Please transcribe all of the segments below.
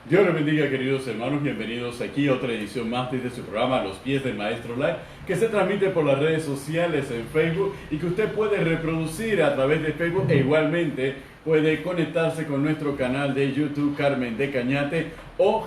Dios les bendiga, queridos hermanos, bienvenidos aquí a otra edición más de su programa Los Pies del Maestro Live, que se transmite por las redes sociales en Facebook y que usted puede reproducir a través de Facebook e igualmente puede conectarse con nuestro canal de YouTube Carmen de Cañate o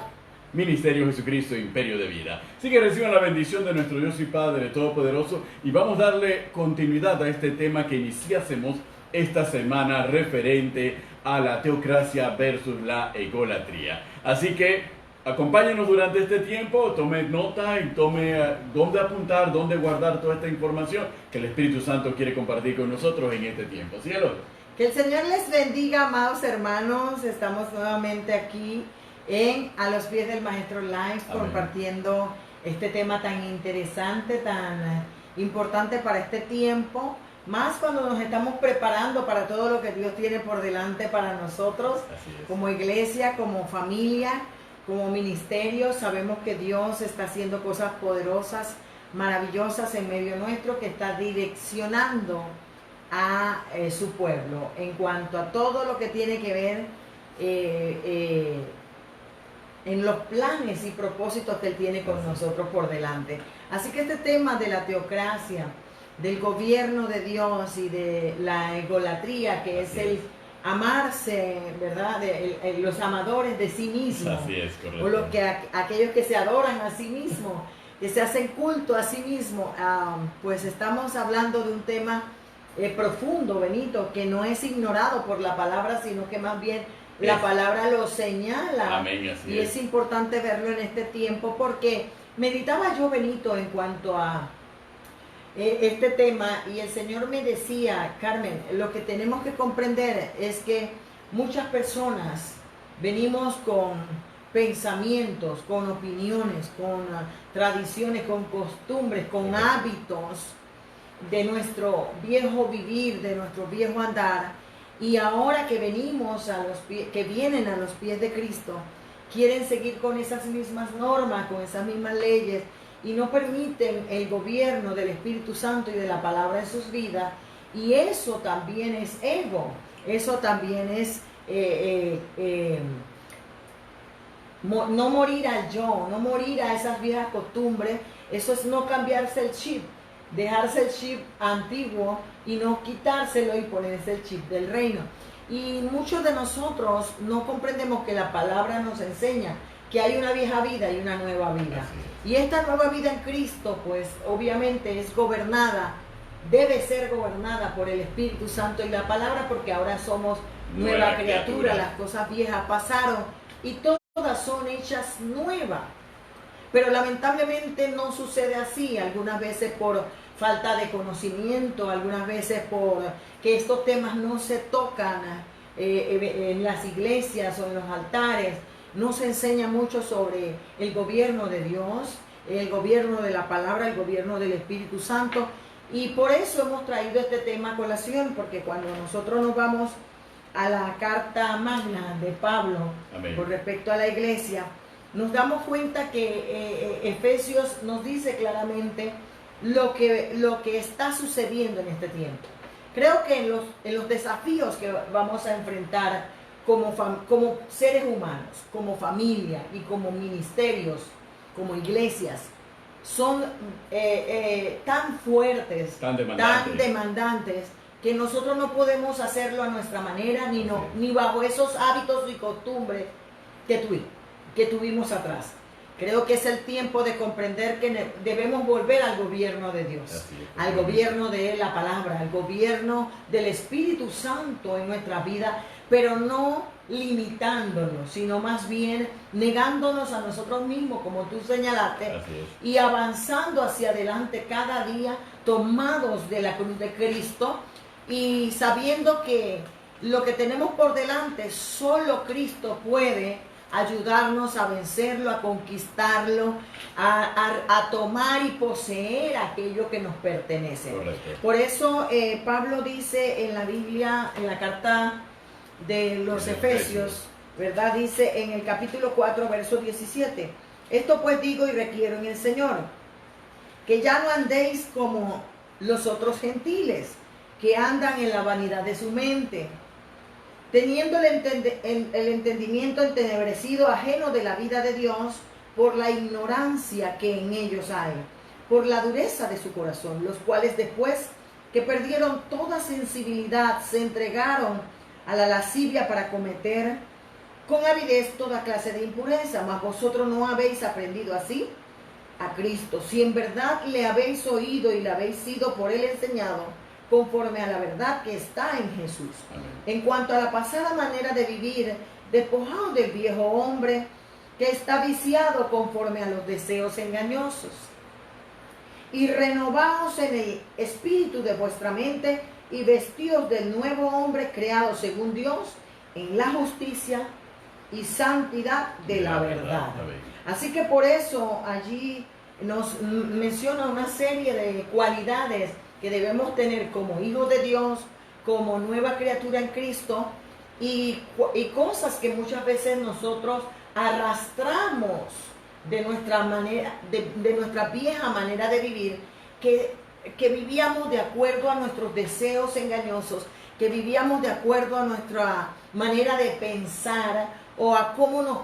Ministerio Jesucristo Imperio de Vida. Así que reciban la bendición de nuestro Dios y Padre Todopoderoso y vamos a darle continuidad a este tema que iniciásemos esta semana referente a la teocracia versus la egolatría. Así que acompáñenos durante este tiempo, tome nota y tome dónde apuntar, dónde guardar toda esta información que el Espíritu Santo quiere compartir con nosotros en este tiempo. ¿Cielo? Que el Señor les bendiga, amados hermanos. Estamos nuevamente aquí A los Pies del Maestro Live, compartiendo este tema tan interesante, tan importante para este tiempo. Más cuando nos estamos preparando para todo lo que Dios tiene por delante para nosotros, como iglesia, como familia, como ministerio. Sabemos que Dios está haciendo cosas poderosas, maravillosas en medio nuestro, que está direccionando a su pueblo en cuanto a todo lo que tiene que ver en los planes y propósitos que Él tiene con nosotros por delante. Así que este tema de la teocracia, del gobierno de Dios y de la egolatría, que es el amarse, ¿verdad? Los amadores de sí mismos. Así es, correcto. O aquellos que se adoran a sí mismos, que se hacen culto a sí mismos. Pues estamos hablando de un tema profundo, Benito, que no es ignorado por la palabra, sino que más bien la palabra lo señala. Amén, así y es importante verlo en este tiempo, porque meditaba yo, Benito, en cuanto a este tema, y el Señor me decía: Carmen, lo que tenemos que comprender es que muchas personas venimos con pensamientos, con opiniones, con tradiciones, con costumbres, con hábitos de nuestro viejo vivir, de nuestro viejo andar, y ahora que venimos que vienen a los pies de Cristo, quieren seguir con esas mismas normas, con esas mismas leyes, y no permiten el gobierno del Espíritu Santo y de la palabra en sus vidas. Y eso también es ego, eso también es no morir al yo, no morir a esas viejas costumbres. Eso es no cambiarse el chip, dejarse el chip antiguo y no quitárselo y ponerse el chip del reino. Y muchos de nosotros no comprendemos que la palabra nos enseña que hay una vieja vida y una nueva vida. Y esta nueva vida en Cristo, pues obviamente es gobernada, debe ser gobernada por el Espíritu Santo y la palabra, porque ahora somos nueva criatura. Las cosas viejas pasaron y todas son hechas nuevas. Pero lamentablemente no sucede así, algunas veces por falta de conocimiento, algunas veces por que estos temas no se tocan en las iglesias o en los altares. No se enseña mucho sobre el gobierno de Dios, el gobierno de la palabra, el gobierno del Espíritu Santo. Y por eso hemos traído este tema a colación, porque cuando nosotros nos vamos a la carta magna de Pablo, amén, con respecto a la iglesia, nos damos cuenta que Efesios nos dice claramente lo que está sucediendo en este tiempo. Creo que en los desafíos que vamos a enfrentar como seres humanos, como familia y como ministerios, como iglesias, son tan fuertes, tan demandantes, que nosotros no podemos hacerlo a nuestra manera, ni bajo esos hábitos y costumbres que tuvimos atrás. Creo que es el tiempo de comprender que debemos volver al gobierno de Dios, al gobierno de la palabra, al gobierno del Espíritu Santo en nuestra vida, pero no limitándonos, sino más bien negándonos a nosotros mismos, como tú señalaste, y avanzando hacia adelante cada día, tomados de la cruz de Cristo y sabiendo que lo que tenemos por delante, solo Cristo puede ayudarnos a vencerlo, a conquistarlo, a tomar y poseer aquello que nos pertenece. Correcto. Por eso Pablo dice en la Biblia, en la carta de los Efesios, ¿verdad? Dice en el capítulo 4, verso 17: esto pues digo y requiero en el Señor, que ya no andéis como los otros gentiles, que andan en la vanidad de su mente, teniendo el entendimiento entenebrecido, ajeno de la vida de Dios, por la ignorancia que en ellos hay, por la dureza de su corazón, los cuales después que perdieron toda sensibilidad, se entregaron a la lascivia para cometer con avidez toda clase de impureza. Mas vosotros no habéis aprendido así a Cristo, si en verdad le habéis oído y le habéis sido por él enseñado, conforme a la verdad que está en Jesús. Amén. En cuanto a la pasada manera de vivir, despojado del viejo hombre que está viciado conforme a los deseos engañosos, y renovaos en el espíritu de vuestra mente, y vestidos del nuevo hombre creado según Dios, en la justicia y santidad de la verdad. Así que por eso allí nos menciona una serie de cualidades que debemos tener como hijos de Dios, como nueva criatura en Cristo, y cosas que muchas veces nosotros arrastramos de nuestra manera, de nuestra vieja manera de vivir, que vivíamos de acuerdo a nuestros deseos engañosos, que vivíamos de acuerdo a nuestra manera de pensar o a cómo nos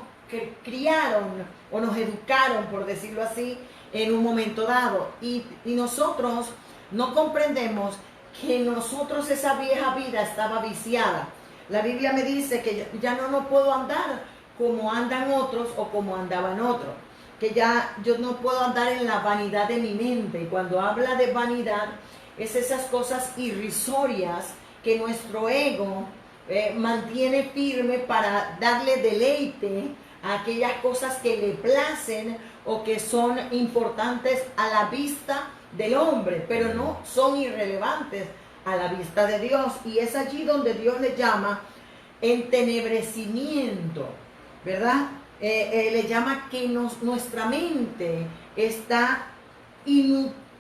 criaron o nos educaron, por decirlo así, en un momento dado. Y nosotros no comprendemos que nosotros esa vieja vida estaba viciada. La Biblia me dice que ya no puedo andar como andan otros o como andaban otros, que ya yo no puedo andar en la vanidad de mi mente. Y cuando habla de vanidad, es esas cosas irrisorias que nuestro ego mantiene firme para darle deleite a aquellas cosas que le placen o que son importantes a la vista del hombre, pero no son irrelevantes a la vista de Dios. Y es allí donde Dios le llama entenebrecimiento, ¿verdad? Le llama que nuestra mente está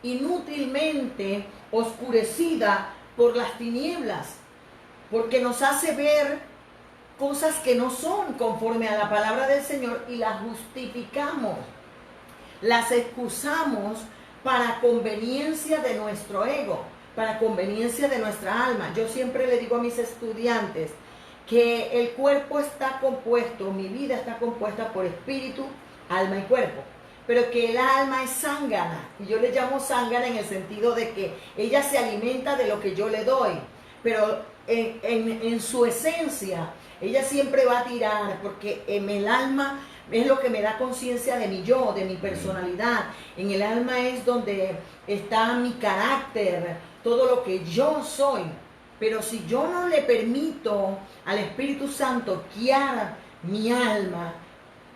inútilmente oscurecida por las tinieblas, porque nos hace ver cosas que no son conforme a la palabra del Señor y las justificamos, las excusamos para conveniencia de nuestro ego, para conveniencia de nuestra alma. Yo siempre le digo a mis estudiantes que el cuerpo está compuesto, mi vida está compuesta por espíritu, alma y cuerpo, pero que el alma es zángana, y yo le llamo zángana en el sentido de que ella se alimenta de lo que yo le doy, pero en su esencia ella siempre va a tirar, porque en el alma es lo que me da conciencia de mi yo, de mi personalidad. En el alma es donde está mi carácter, todo lo que yo soy. Pero si yo no le permito al Espíritu Santo guiar mi alma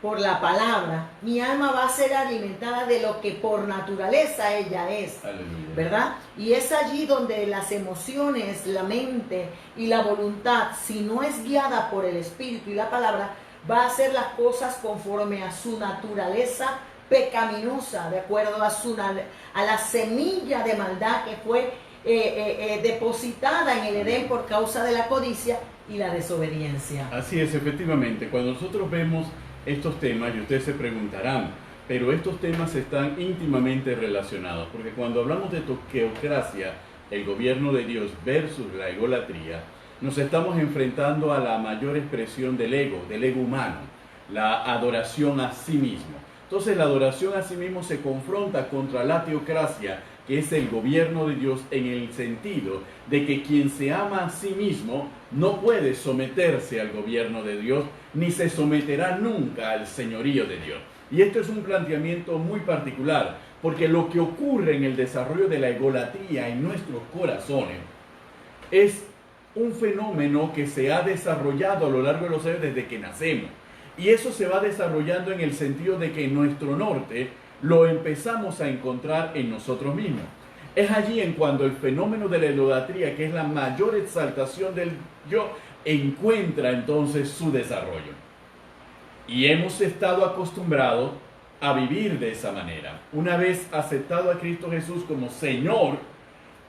por la palabra, mi alma va a ser alimentada de lo que por naturaleza ella es. Aleluya. ¿Verdad? Y es allí donde las emociones, la mente y la voluntad, si no es guiada por el Espíritu y la palabra, va a hacer las cosas conforme a su naturaleza pecaminosa, de acuerdo a la semilla de maldad que fue depositada en el Edén por causa de la codicia y la desobediencia. Así es, efectivamente. Cuando nosotros vemos estos temas, y ustedes se preguntarán, pero estos temas están íntimamente relacionados, porque cuando hablamos de teocracia, el gobierno de Dios versus la egolatría, nos estamos enfrentando a la mayor expresión del ego humano, la adoración a sí mismo. Entonces la adoración a sí mismo se confronta contra la teocracia, que es el gobierno de Dios, en el sentido de que quien se ama a sí mismo no puede someterse al gobierno de Dios, ni se someterá nunca al señorío de Dios. Y esto es un planteamiento muy particular, porque lo que ocurre en el desarrollo de la egolatría en nuestros corazones es un fenómeno que se ha desarrollado a lo largo de los años desde que nacemos. Y eso se va desarrollando en el sentido de que en nuestro norte lo empezamos a encontrar en nosotros mismos. Es allí en cuando el fenómeno de la idolatría, que es la mayor exaltación del yo, encuentra entonces su desarrollo. Y hemos estado acostumbrados a vivir de esa manera. Una vez aceptado a Cristo Jesús como Señor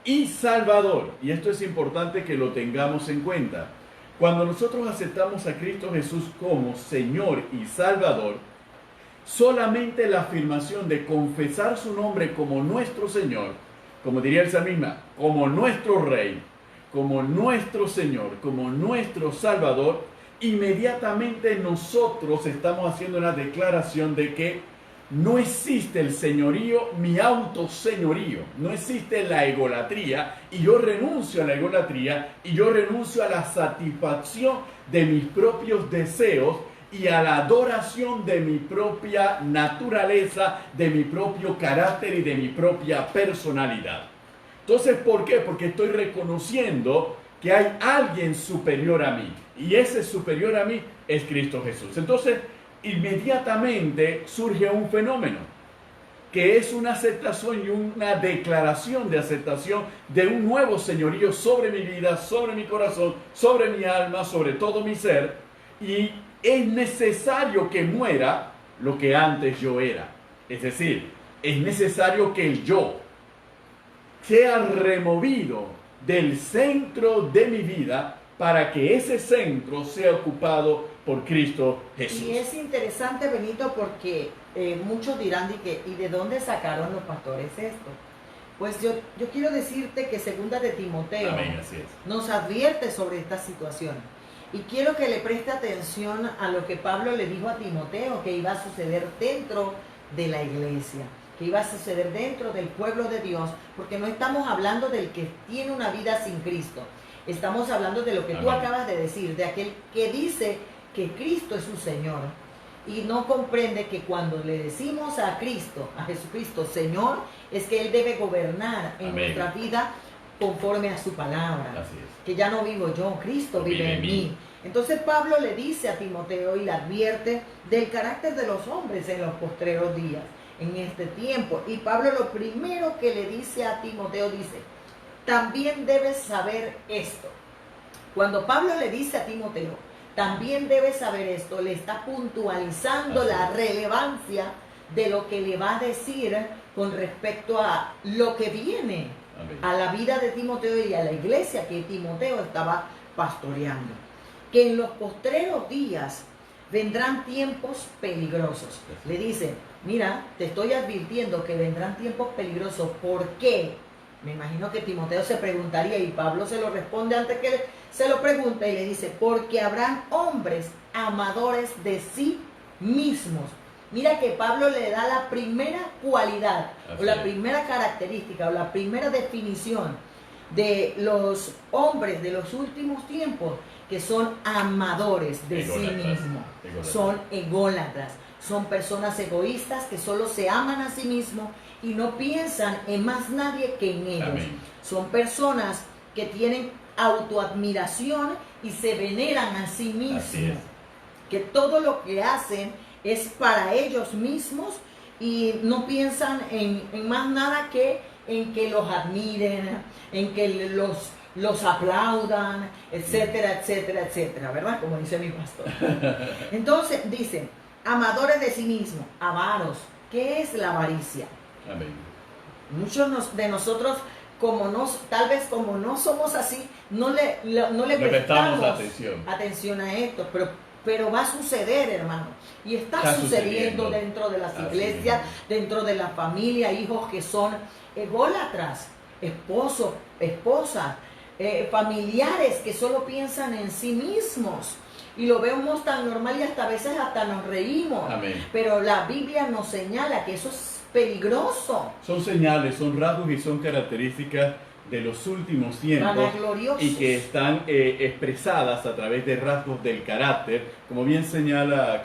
y Salvador, y esto es importante que lo tengamos en cuenta, cuando nosotros aceptamos a Cristo Jesús como Señor y Salvador, solamente la afirmación de confesar su nombre como nuestro Señor, como diría el salmista, como nuestro Rey, como nuestro Señor, como nuestro Salvador, inmediatamente nosotros estamos haciendo una declaración de que no existe el señorío, mi autoseñorío, no existe la egolatría, y yo renuncio a la egolatría y yo renuncio a la satisfacción de mis propios deseos y a la adoración de mi propia naturaleza, de mi propio carácter y de mi propia personalidad. Entonces, ¿por qué? Porque estoy reconociendo que hay alguien superior a mí, y ese superior a mí es Cristo Jesús. Entonces, inmediatamente surge un fenómeno, que es una aceptación y una declaración de aceptación de un nuevo señorío sobre mi vida, sobre mi corazón, sobre mi alma, sobre todo mi ser, y es necesario que muera lo que antes yo era. Es decir, es necesario que el yo sea removido del centro de mi vida para que ese centro sea ocupado por Cristo Jesús. Y es interesante, Benito, porque muchos dirán ¿y de dónde sacaron los pastores esto? Pues yo quiero decirte que segunda de Timoteo Amén, así es. Nos advierte sobre esta situación. Y quiero que le preste atención a lo que Pablo le dijo a Timoteo, que iba a suceder dentro de la iglesia, que iba a suceder dentro del pueblo de Dios, porque no estamos hablando del que tiene una vida sin Cristo. Estamos hablando de lo que tú acabas de decir, de aquel que dice que Cristo es su Señor y no comprende que cuando le decimos a Cristo, a Jesucristo, Señor, es que Él debe gobernar en nuestra vida conforme a su palabra. Así es. Que ya no vivo yo, Cristo vive en mí. Entonces Pablo le dice a Timoteo y le advierte del carácter de los hombres en los postreros días, en este tiempo. Y Pablo lo primero que le dice a Timoteo, dice, también debes saber esto. Cuando Pablo le dice a Timoteo, también debes saber esto, le está puntualizando la relevancia de lo que le va a decir con respecto a lo que viene. Amén. A la vida de Timoteo y a la iglesia que Timoteo estaba pastoreando. Que en los postreros días vendrán tiempos peligrosos. Le dice, mira, te estoy advirtiendo que vendrán tiempos peligrosos. ¿Por qué? Me imagino que Timoteo se preguntaría y Pablo se lo responde antes que se lo pregunte y le dice, porque habrán hombres amadores de sí mismos. Mira que Pablo le da la primera cualidad, o la primera característica, o la primera definición de los hombres de los últimos tiempos, que son amadores de sí mismos, son ególatras, son personas egoístas que solo se aman a sí mismos y no piensan en más nadie que en ellos. Amén. Son personas que tienen autoadmiración y se veneran a sí mismos, que todo lo que hacen es para ellos mismos y no piensan en más nada que en que los admiren, en que los aplaudan, etcétera, etcétera, etcétera, ¿verdad? Como dice mi pastor. Entonces dice, amadores de sí mismos, avaros. ¿Qué es la avaricia? Amén. Muchos de nosotros, tal vez como no somos así, no le prestamos atención a esto, pero va a suceder, hermano, y está sucediendo dentro de las iglesias, dentro de la familia, hijos que son ególatras, esposos, esposas, familiares que solo piensan en sí mismos. Y lo vemos tan normal y hasta a veces hasta nos reímos. Amén. Pero la Biblia nos señala que eso es peligroso. Son señales, son rasgos y son características de los últimos tiempos y que están expresadas a través de rasgos del carácter, como bien señala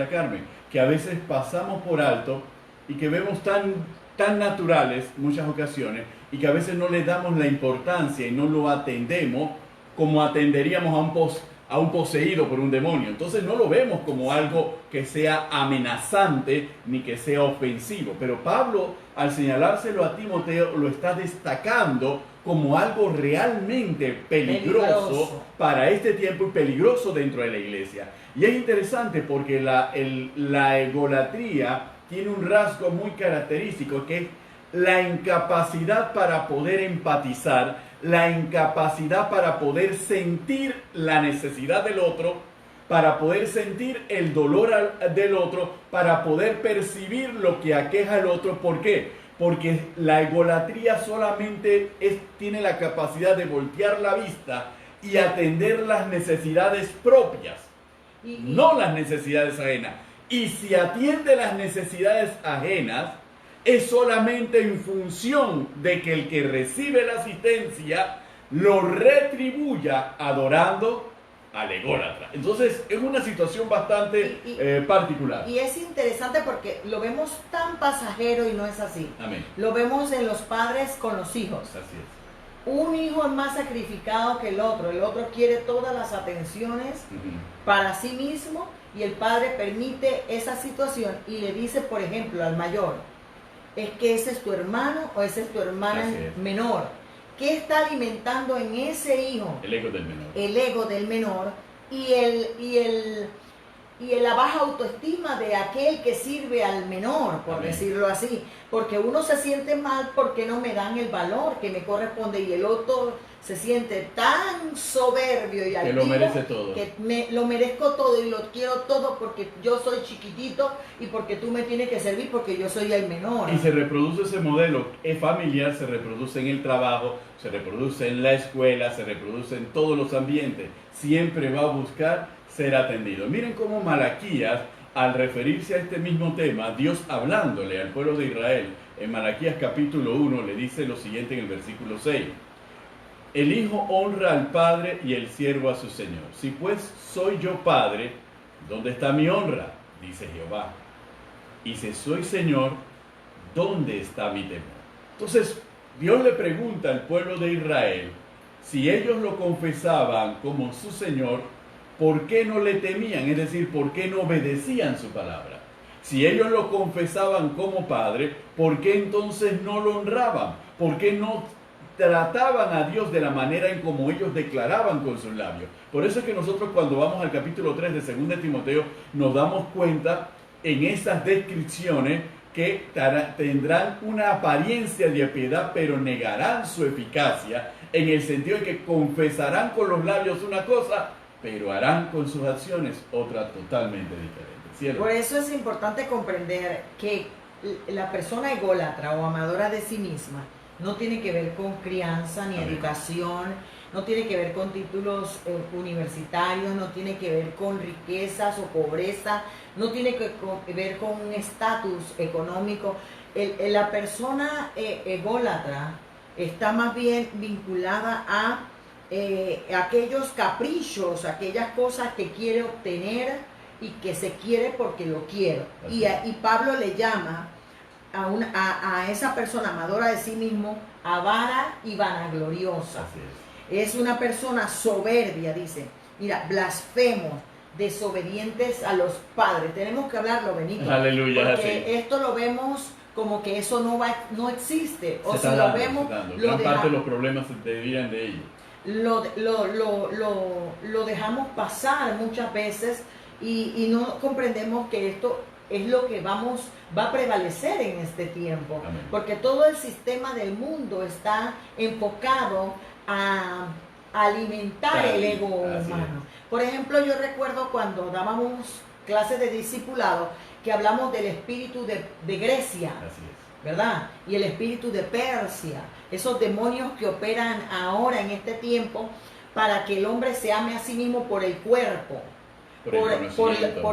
Carmen, que a veces pasamos por alto y que vemos tan naturales muchas ocasiones y que a veces no le damos la importancia y no lo atendemos como atenderíamos a un poseído por un demonio. Entonces no lo vemos como algo que sea amenazante ni que sea ofensivo. Pero Pablo, al señalárselo a Timoteo, lo está destacando como algo realmente peligroso para este tiempo y peligroso dentro de la iglesia. Y es interesante porque la egolatría tiene un rasgo muy característico, que es la incapacidad para poder empatizar, la incapacidad para poder sentir la necesidad del otro, para poder sentir el dolor del otro, para poder percibir lo que aqueja al otro. ¿Por qué? porque la egolatría solamente tiene la capacidad de voltear la vista y atender las necesidades propias, no las necesidades ajenas. Y si atiende las necesidades ajenas, es solamente en función de que el que recibe la asistencia lo retribuya adorando al ególatra. Entonces es una situación bastante particular. Y es interesante porque lo vemos tan pasajero y no es así. Amén. Lo vemos en los padres con los hijos. Así es. Un hijo es más sacrificado que el otro quiere todas las atenciones para sí mismo, y el padre permite esa situación y le dice, por ejemplo, al mayor, es que ese es tu hermano o esa es tu hermana menor. ¿Qué está alimentando en ese hijo? El ego del menor. El ego del menor y la baja autoestima de aquel que sirve al menor, por Amén. decirlo así. Porque uno se siente mal porque no me dan el valor que me corresponde, y el otro se siente tan soberbio y altivo que lo merece todo. Que lo merezco todo y lo quiero todo porque yo soy chiquitito y porque tú me tienes que servir porque yo soy el menor. Y se reproduce ese modelo familiar, se reproduce en el trabajo, se reproduce en la escuela, se reproduce en todos los ambientes. Siempre va a buscar ser atendido. Miren cómo Malaquías, al referirse a este mismo tema, Dios hablándole al pueblo de Israel, en Malaquías capítulo 1 le dice lo siguiente en el versículo 6. El hijo honra al padre y el siervo a su señor. Si pues soy yo padre, ¿dónde está mi honra? Dice Jehová. Y si soy señor, ¿dónde está mi temor? Entonces, Dios le pregunta al pueblo de Israel, si ellos lo confesaban como su señor, ¿por qué no le temían? Es decir, ¿por qué no obedecían su palabra? Si ellos lo confesaban como padre, ¿por qué entonces no lo honraban? ¿Por qué no trataban a Dios de la manera en como ellos declaraban con sus labios? Por eso es que nosotros, cuando vamos al capítulo 3 de 2 de Timoteo, nos damos cuenta en esas descripciones que tendrán una apariencia de piedad, pero negarán su eficacia, en el sentido de que confesarán con los labios una cosa, pero harán con sus acciones otra totalmente diferente. ¿Cierto? Por eso es importante comprender que la persona ególatra o amadora de sí misma no tiene que ver con crianza ni educación, no tiene que ver con títulos universitarios, no tiene que ver con riquezas o pobreza, no tiene que ver con un estatus económico. La persona ególatra está más bien vinculada a aquellos caprichos, aquellas cosas que quiere obtener y que se quiere porque lo quiero. Y Pablo le llama a esa persona amadora de sí mismo avara y vanagloriosa. Es una persona soberbia, dice. Mira, blasfemos, desobedientes a los padres. Tenemos que hablarlo, Benito. Aleluya. Porque esto lo vemos como que eso no existe. O si lo vemos, gran parte de los problemas se derivan de ello. Lo dejamos pasar muchas veces y no comprendemos que esto es lo que va a prevalecer en este tiempo. Amén. Porque todo el sistema del mundo está enfocado a alimentar el ego humano. Por ejemplo, yo recuerdo cuando dábamos clases de discipulado que hablamos del espíritu de Grecia. Así es. ¿Verdad? Y el espíritu de Persia, esos demonios que operan ahora en este tiempo para que el hombre se ame a sí mismo por el cuerpo, por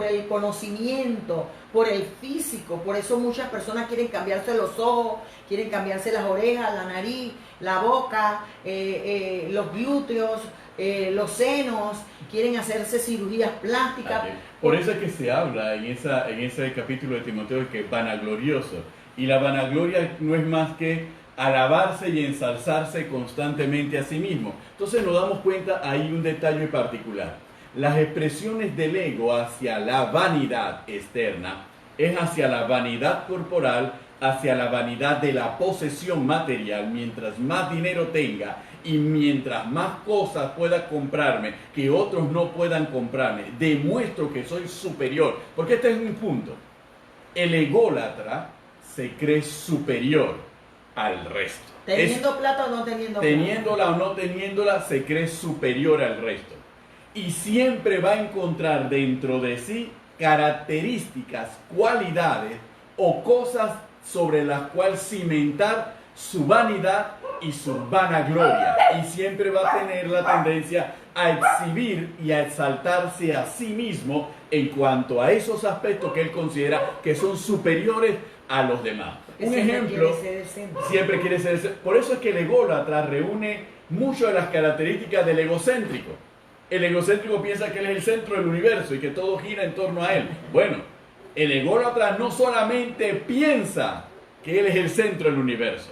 el conocimiento, por el físico. Por eso muchas personas quieren cambiarse los ojos, quieren cambiarse las orejas, la nariz, la boca, los glúteos, los senos, quieren hacerse cirugías plásticas. Por eso es que se habla en ese capítulo de Timoteo de que vanaglorioso. Y la vanagloria no es más que alabarse y ensalzarse constantemente a sí mismo. Entonces nos damos cuenta, hay un detalle particular. Las expresiones del ego hacia la vanidad externa es hacia la vanidad corporal, hacia la vanidad de la posesión material. Mientras más dinero tenga y mientras más cosas pueda comprarme que otros no puedan comprarme, demuestro que soy superior. Porque este es un punto. El ególatra se cree superior al resto. Teniendo plata o no teniendo plata. Teniéndola o no teniéndola, se cree superior al resto. Y siempre va a encontrar dentro de sí características, cualidades o cosas sobre la cual cimentar su vanidad y su vanagloria. Y siempre va a tener la tendencia a exhibir y a exaltarse a sí mismo en cuanto a esos aspectos que él considera que son superiores a los demás. Un ejemplo, siempre quiere ser el centro. Por eso es que el ególatra reúne muchas de las características del egocéntrico. El egocéntrico piensa que él es el centro del universo y que todo gira en torno a él. Bueno, el ególatra no solamente piensa que él es el centro del universo,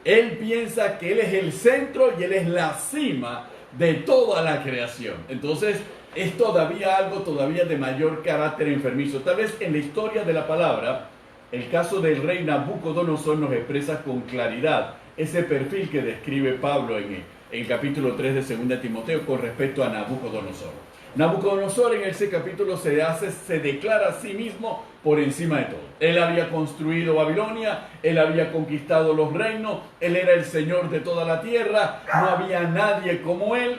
él piensa que él es el centro y él es la cima de toda la creación. Entonces es todavía algo todavía de mayor carácter enfermizo. Tal vez en la historia de la palabra, el caso del rey Nabucodonosor nos expresa con claridad ese perfil que describe Pablo en el capítulo 3 de 2 Timoteo con respecto a Nabucodonosor. Nabucodonosor en ese capítulo se declara a sí mismo por encima de todo. Él había construido Babilonia, él había conquistado los reinos, él era el señor de toda la tierra, no había nadie como él,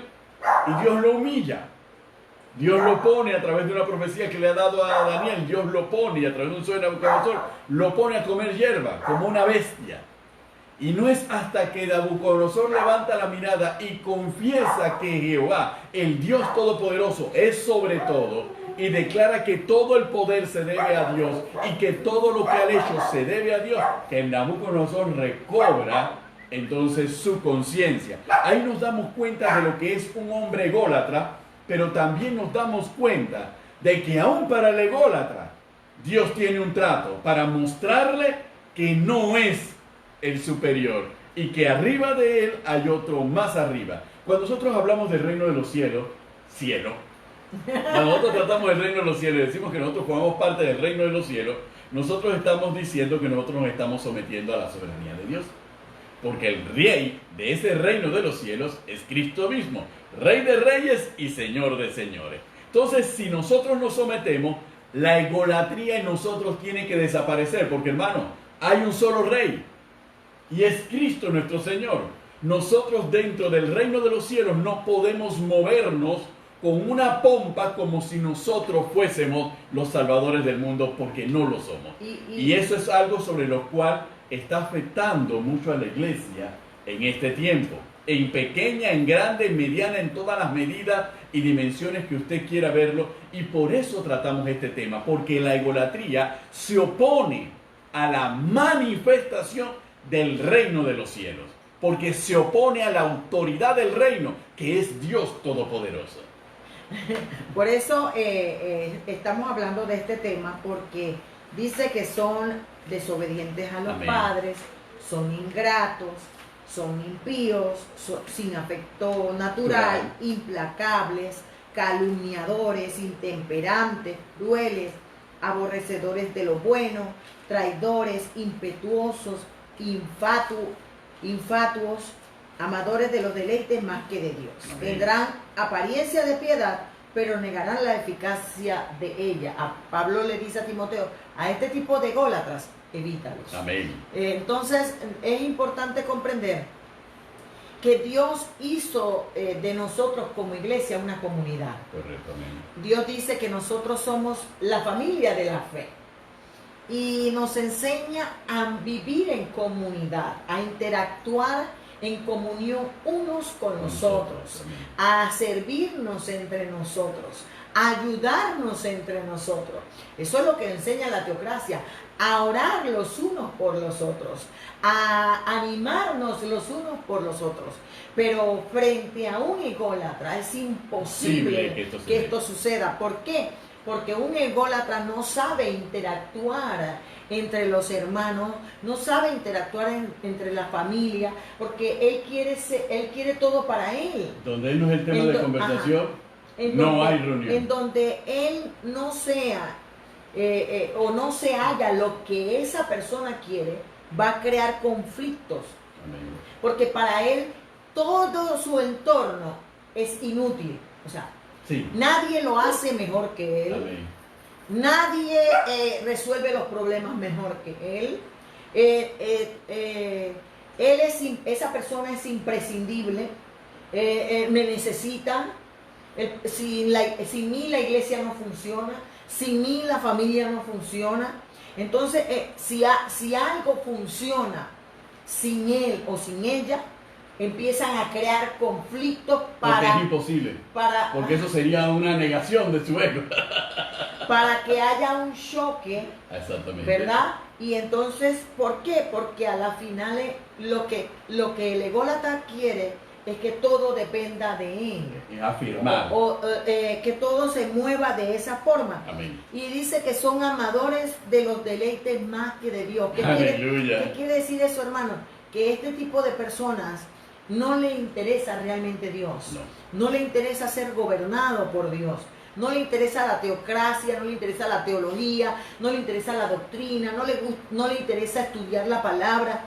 y Dios lo humilla. Dios lo pone a través de una profecía que le ha dado a Daniel, Dios lo pone, y a través de un sueño de Nabucodonosor, lo pone a comer hierba, como una bestia. Y no es hasta que Nabucodonosor levanta la mirada y confiesa que Jehová, el Dios Todopoderoso, es sobre todo, y declara que todo el poder se debe a Dios y que todo lo que ha hecho se debe a Dios, que Nabucodonosor recobra entonces su conciencia. Ahí nos damos cuenta de lo que es un hombre ególatra, pero también nos damos cuenta de que aún para el ególatra, Dios tiene un trato para mostrarle que no es el superior y que arriba de él hay otro más arriba. Cuando nosotros hablamos del reino de los cielos, cuando nosotros tratamos del reino de los cielos y decimos que nosotros formamos parte del reino de los cielos, nosotros estamos diciendo que nosotros nos estamos sometiendo a la soberanía de Dios. Porque el rey de ese reino de los cielos es Cristo mismo, Rey de reyes y Señor de señores. Entonces, si nosotros nos sometemos, la egolatría en nosotros tiene que desaparecer. Porque, hermano, hay un solo rey y es Cristo nuestro Señor. Nosotros dentro del reino de los cielos no podemos movernos con una pompa como si nosotros fuésemos los salvadores del mundo, porque no lo somos. Y eso es algo sobre lo cual está afectando mucho a la iglesia en este tiempo. En pequeña, en grande, en mediana, en todas las medidas y dimensiones que usted quiera verlo. Y por eso tratamos este tema, porque la egolatría se opone a la manifestación del reino de los cielos, porque se opone a la autoridad del reino, que es Dios Todopoderoso. Por eso estamos hablando de este tema, porque dice que son desobedientes a los padres, son ingratos, son impíos, sin afecto natural, implacables, calumniadores, intemperantes, crueles, aborrecedores de lo bueno, traidores, impetuosos, infatuos, amadores de los deleites más que de Dios. Amén. Tendrán apariencia de piedad, pero negarán la eficacia de ella. A Pablo le dice a Timoteo, a este tipo de ególatras, evítalos. Amén. Entonces, es importante comprender que Dios hizo de nosotros como iglesia una comunidad. Correcto, amén. Dios dice que nosotros somos la familia de la fe. Y nos enseña a vivir en comunidad, a interactuar en comunión unos con los otros, a servirnos entre nosotros, a ayudarnos entre nosotros. Eso es lo que enseña la teocracia, a orar los unos por los otros, a animarnos los unos por los otros. Pero frente a un ególatra es imposible que esto suceda. ¿Por qué? Porque un ególatra no sabe interactuar entre los hermanos, no sabe interactuar entre la familia, porque él quiere todo para él. Donde él no es el tema de conversación, no hay reunión. En donde él no sea o no se haga lo que esa persona quiere, va a crear conflictos. Amén. Porque para él todo su entorno es inútil. O sea, sí. Nadie lo hace mejor que él. Amén. Nadie resuelve los problemas mejor que él. Esa persona es imprescindible. Me necesitan. Sin mí la iglesia no funciona. Sin mí la familia no funciona. Entonces, si algo funciona sin él o sin ella, empiezan a crear conflictos porque es imposible. Porque eso sería una negación de su ego. Para que haya un choque. Exactamente. ¿Verdad? Y entonces, ¿por qué? Porque a la final lo que el ególatra quiere es que todo dependa de él. Es afirmar. Que todo se mueva de esa forma. Amén. Y dice que son amadores de los deleites más que de Dios. Aleluya. ¿Qué quiere decir eso, hermano? Que este tipo de personas no le interesa realmente Dios. No le interesa ser gobernado por Dios. No le interesa la teocracia, no le interesa la teología, no le interesa la doctrina, no le interesa estudiar la palabra.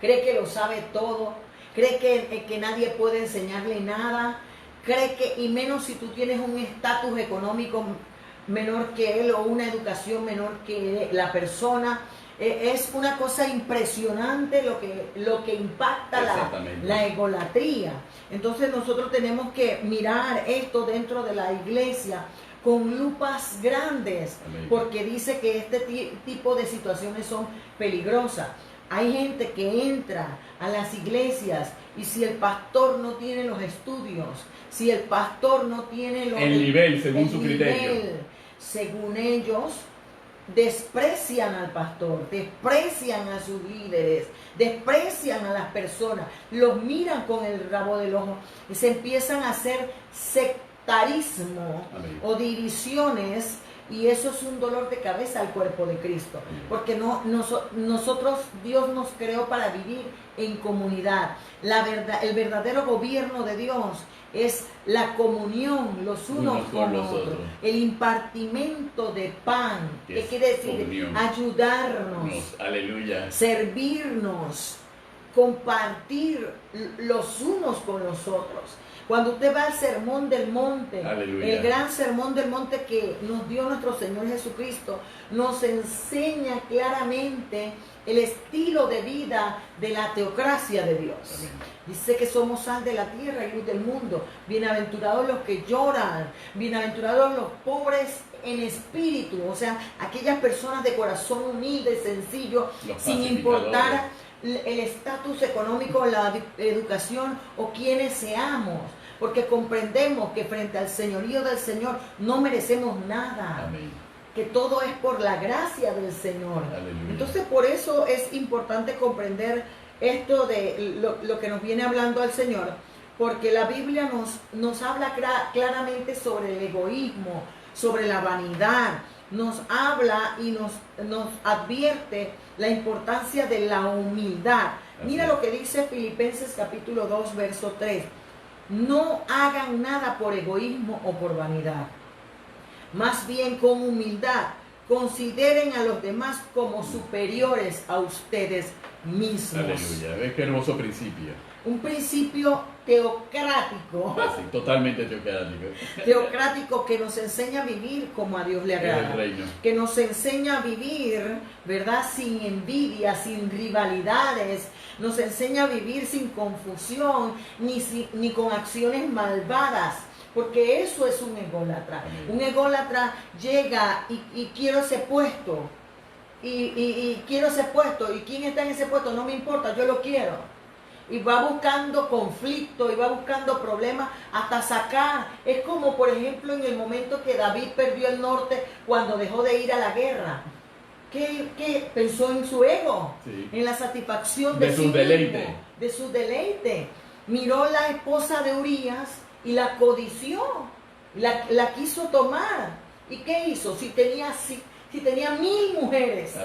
Cree que lo sabe todo, cree que nadie puede enseñarle nada, cree que, y menos si tú tienes un estatus económico menor que él o una educación menor que la persona. Es una cosa impresionante lo que impacta la egolatría. Entonces nosotros tenemos que mirar esto dentro de la iglesia con lupas grandes, porque dice que este tipo de situaciones son peligrosas. Hay gente que entra a las iglesias y si el pastor no tiene los estudios, si el pastor no tiene el nivel según su criterio, según ellos, desprecian al pastor, desprecian a sus líderes, desprecian a las personas, los miran con el rabo del ojo y se empiezan a hacer sectarismo o divisiones, y eso es un dolor de cabeza al cuerpo de Cristo, porque nosotros, Dios nos creó para vivir en comunidad. El verdadero gobierno de Dios es la comunión los unos con los otros, el impartimento de pan, que quiere decir comunión. Ayudarnos, aleluya, servirnos, compartir los unos con los otros. Cuando usted va al sermón del monte, aleluya, el gran sermón del monte que nos dio nuestro Señor Jesucristo, nos enseña claramente el estilo de vida de la teocracia de Dios. Amén. Dice que somos sal de la tierra y luz del mundo. Bienaventurados los que lloran, bienaventurados los pobres en espíritu, o sea, aquellas personas de corazón humilde, sencillo, sin importar el estatus económico, la educación o quienes seamos, porque comprendemos que frente al señorío del Señor no merecemos nada. Amén. Que todo es por la gracia del Señor. Aleluya. Entonces por eso es importante comprender esto de lo que nos viene hablando el Señor, porque la Biblia nos habla claramente sobre el egoísmo, sobre la vanidad, nos habla y nos advierte la importancia de la humildad. Mira lo que dice Filipenses capítulo 2, verso 3. No hagan nada por egoísmo o por vanidad. Más bien con humildad, consideren a los demás como superiores a ustedes mismos. Aleluya, ¿ves qué hermoso principio? Un principio teocrático. Sí, totalmente teocrático. Teocrático que nos enseña a vivir como a Dios le agrada. Que nos enseña a vivir, ¿verdad? Sin envidia, sin rivalidades. Nos enseña a vivir sin confusión, ni con acciones malvadas. Porque eso es un ególatra. Un ególatra llega y quiero ese puesto. Y quiero ese puesto. ¿Y quién está en ese puesto? No me importa, yo lo quiero. Y va buscando conflicto, y va buscando problemas hasta sacar. Es como, por ejemplo, en el momento que David perdió el norte cuando dejó de ir a la guerra. ¿Qué pensó en su ego? Sí. En la satisfacción de su deleite. De su deleite. Miró la esposa de Urías y la codició. La quiso tomar. ¿Y qué hizo? Si tenía 1000 mujeres.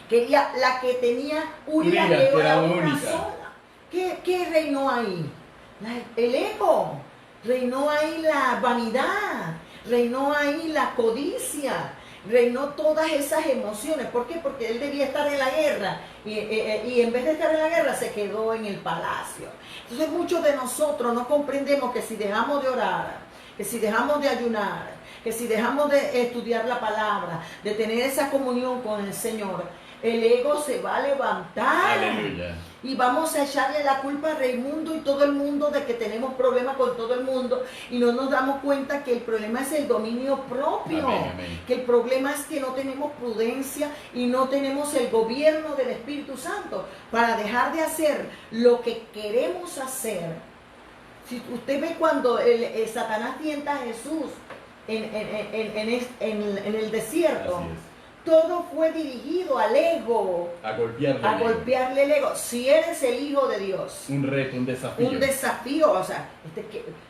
Quería la que tenía Urías, que era una sola. ¿Qué reinó ahí? El ego. Reinó ahí la vanidad. Reinó ahí la codicia. Reinó todas esas emociones. ¿Por qué? Porque él debía estar en la guerra. Y en vez de estar en la guerra se quedó en el palacio. Entonces muchos de nosotros no comprendemos que si dejamos de orar, que si dejamos de ayunar, que si dejamos de estudiar la palabra, de tener esa comunión con el Señor, el ego se va a levantar. Aleluya. Y vamos a echarle la culpa a Raimundo y todo el mundo de que tenemos problemas con todo el mundo y no nos damos cuenta que el problema es el dominio propio. Amén, amén. Que el problema es que no tenemos prudencia y no tenemos el gobierno del Espíritu Santo para dejar de hacer lo que queremos hacer. Si usted ve cuando Satanás tienta a Jesús en el desierto, Así es. todo fue dirigido al ego. A golpearle. A golpearle el ego. Si eres el hijo de Dios. Un reto, un desafío. Un desafío, o sea,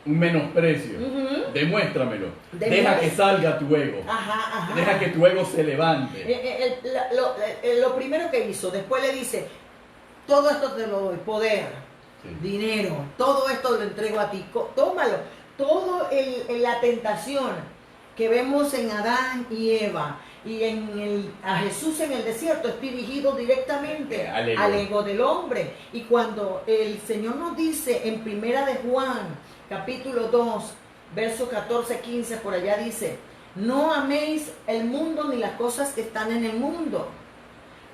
Un menosprecio. Ujú. Demuéstramelo. Deja que salga tu ego. Ajá, ajá. Deja que tu ego se levante. Lo primero que hizo, después le dice, todo esto te lo doy, poder, Sí. dinero, todo esto lo entrego a ti, tómalo. Todo la tentación que vemos en Adán y Eva y a Jesús en el desierto es dirigido directamente al ego del hombre. Y cuando el Señor nos dice en Primera de Juan, capítulo 2, verso 14-15, por allá dice, no améis el mundo ni las cosas que están en el mundo,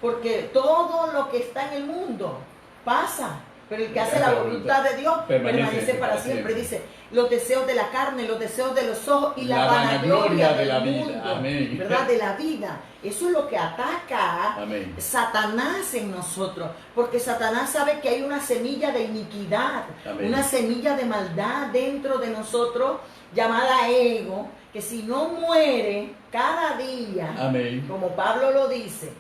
porque todo lo que está en el mundo pasa, pero el que hace la voluntad de Dios permanece para siempre. Dice, los deseos de la carne, los deseos de los ojos y la vanagloria de la del vida. mundo, Amén. ¿verdad? De la vida. Eso es lo que ataca Amén. Satanás en nosotros, porque Satanás sabe que hay una semilla de iniquidad, Amén. una semilla de maldad dentro de nosotros llamada ego, que si no muere cada día, Amén. como Pablo lo dice,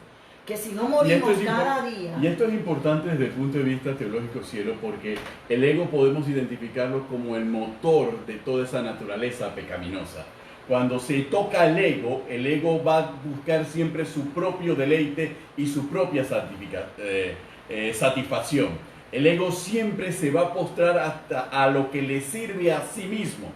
que si no morimos cada día. Y esto es importante desde el punto de vista teológico, cielo, porque el ego podemos identificarlo como el motor de toda esa naturaleza pecaminosa. Cuando se toca el ego va a buscar siempre su propio deleite y su propia satisfacción. El ego siempre se va a postrar hasta a lo que le sirve a sí mismo.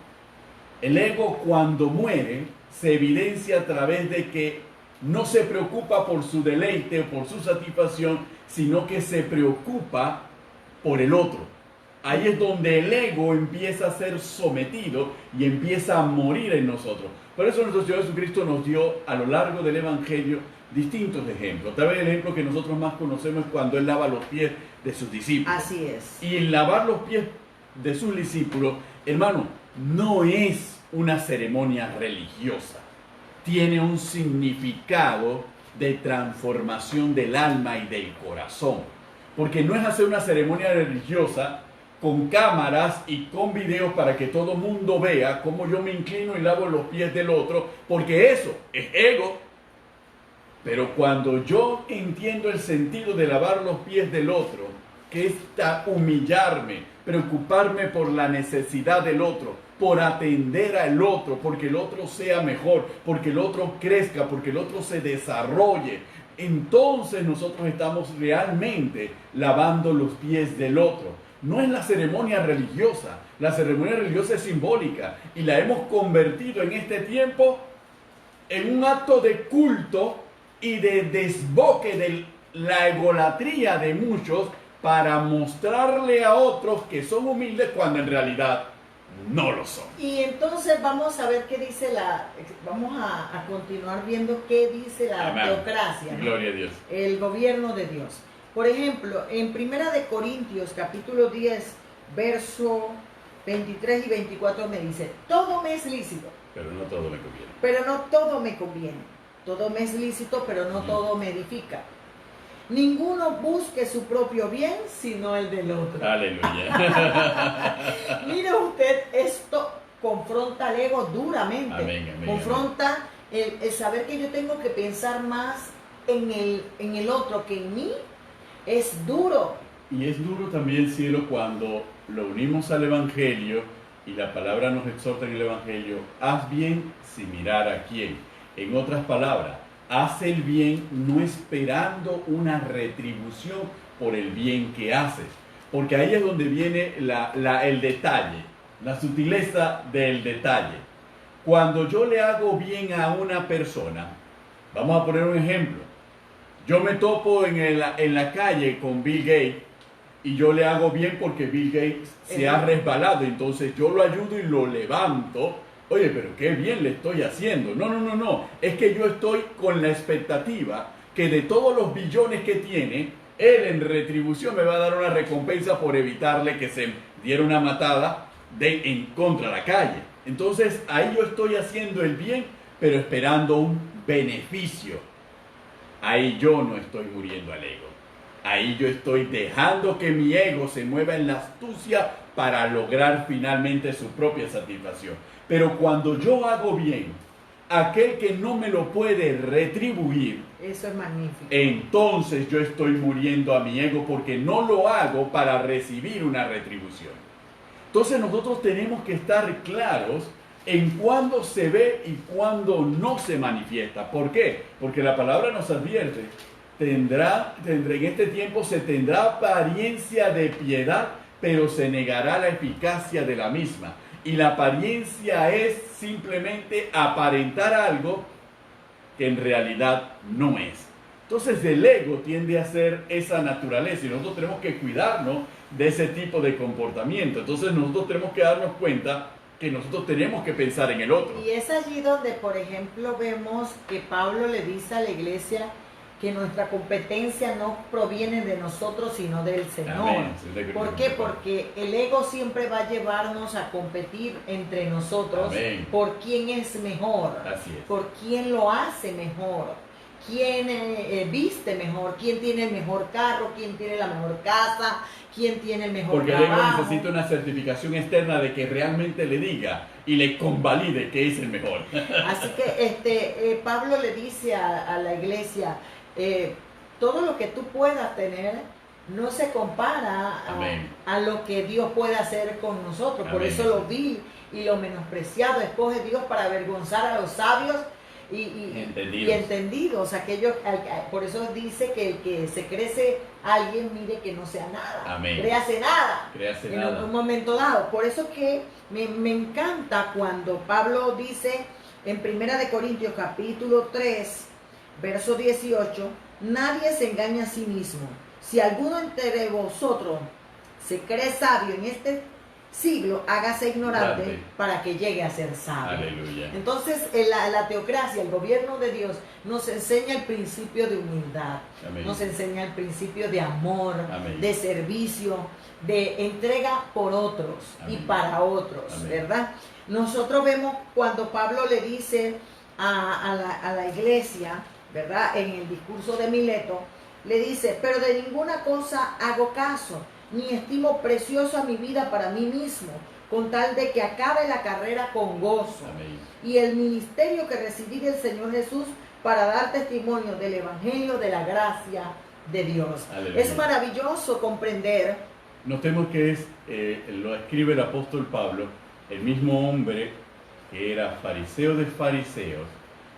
El ego, cuando muere, se evidencia a través de que no se preocupa por su deleite o por su satisfacción, sino que se preocupa por el otro. Ahí es donde el ego empieza a ser sometido y empieza a morir en nosotros. Por eso nuestro Señor Jesucristo nos dio a lo largo del Evangelio distintos ejemplos. Tal vez el ejemplo que nosotros más conocemos es cuando Él lava los pies de sus discípulos. Así es. Y lavar los pies de sus discípulos, hermano, no es una ceremonia religiosa. Tiene un significado de transformación del alma y del corazón. Porque no es hacer una ceremonia religiosa con cámaras y con videos para que todo el mundo vea cómo yo me inclino y lavo los pies del otro, porque eso es ego. Pero cuando yo entiendo el sentido de lavar los pies del otro, que es humillarme, preocuparme por la necesidad del otro, por atender al otro, porque el otro sea mejor, porque el otro crezca, porque el otro se desarrolle, entonces nosotros estamos realmente lavando los pies del otro. No es la ceremonia religiosa, la ceremonia religiosa es simbólica y la hemos convertido en este tiempo en un acto de culto y de desboque de la egolatría de muchos para mostrarle a otros que son humildes cuando en realidad no lo son. Y entonces vamos a ver qué dice vamos a continuar viendo qué dice la Amén. teocracia, ¿no? Gloria a Dios. El gobierno de Dios. Por ejemplo, en Primera de Corintios, capítulo 10, verso 23 y 24 me dice, todo me es lícito, Pero no todo me conviene. pero no todo me conviene. Todo me es lícito, pero no todo me edifica. Ninguno busque su propio bien, sino el del otro. Aleluya. Mire usted, esto confronta al ego duramente. Amén, amén, confronta el saber que yo tengo que pensar más en el otro que en mí. Es duro. Y es duro también, cielo, cuando lo unimos al Evangelio y la palabra nos exhorta en el Evangelio, haz bien sin mirar a quién. En otras palabras, haz el bien no esperando una retribución por el bien que haces. Porque ahí es donde viene el detalle, la sutileza del detalle. Cuando yo le hago bien a una persona, vamos a poner un ejemplo. Yo me topo en la calle con Bill Gates y yo le hago bien porque Bill Gates se ha resbalado. Entonces yo lo ayudo y lo levanto. Oye, pero qué bien le estoy haciendo. No. Es que yo estoy con la expectativa que de todos los billones que tiene, él en retribución me va a dar una recompensa por evitarle que se diera una matada en contra de la calle. Entonces ahí yo estoy haciendo el bien, pero esperando un beneficio. Ahí yo no estoy muriendo al ego. Ahí yo estoy dejando que mi ego se mueva en la astucia para lograr finalmente su propia satisfacción. Pero cuando yo hago bien, aquel que no me lo puede retribuir, eso es magnífico. Entonces yo estoy muriendo a mi ego porque no lo hago para recibir una retribución. Entonces nosotros tenemos que estar claros en cuándo se ve y cuándo no se manifiesta. ¿Por qué? Porque la palabra nos advierte, en este tiempo se tendrá apariencia de piedad, pero se negará la eficacia de la misma. Y la apariencia es simplemente aparentar algo que en realidad no es. Entonces el ego tiende a ser esa naturaleza y nosotros tenemos que cuidarnos de ese tipo de comportamiento. Entonces nosotros tenemos que darnos cuenta que nosotros tenemos que pensar en el otro. Y es allí donde, por ejemplo, vemos que Pablo le dice a la iglesia que nuestra competencia no proviene de nosotros, sino del Señor. Amén. ¿Por qué? Porque el ego siempre va a llevarnos a competir entre nosotros. Amén. Por quién es mejor, Así es. por quién lo hace mejor, quién viste mejor, quién tiene el mejor carro, quién tiene la mejor casa, quién tiene el mejor Porque el ego trabajo. necesita una certificación externa de que realmente le diga y le convalide que es el mejor. Así que Pablo le dice a la iglesia, todo lo que tú puedas tener no se compara a lo que Dios puede hacer con nosotros. Por Amén. eso lo vil y lo menospreciado escoge Dios para avergonzar a los sabios y entendidos. Aquellos, por eso dice que el que se crece alguien, mire que no sea nada. Amén. Créase nada. Créase en nada. un momento dado. Por eso que me encanta cuando Pablo dice en 1 Corintios capítulo 3, verso 18, nadie se engaña a sí mismo. Si alguno entre vosotros se cree sabio en este siglo, hágase ignorante para que llegue a ser sabio. Aleluya. Entonces, la teocracia, el gobierno de Dios, nos enseña el principio de humildad. Amén. Nos enseña el principio de amor, Amén. de servicio, de entrega por otros. Amén. Y para otros. Amén. ¿Verdad? Nosotros vemos cuando Pablo le dice a la iglesia, ¿verdad? En el discurso de Mileto, le dice, pero de ninguna cosa hago caso, ni estimo preciosa mi vida para mí mismo, con tal de que acabe la carrera con gozo. Amén. Y el ministerio que recibí del Señor Jesús para dar testimonio del Evangelio de la gracia de Dios. Aleluya. Es maravilloso comprender. Notemos que lo escribe el apóstol Pablo, el mismo hombre que era fariseo de fariseos,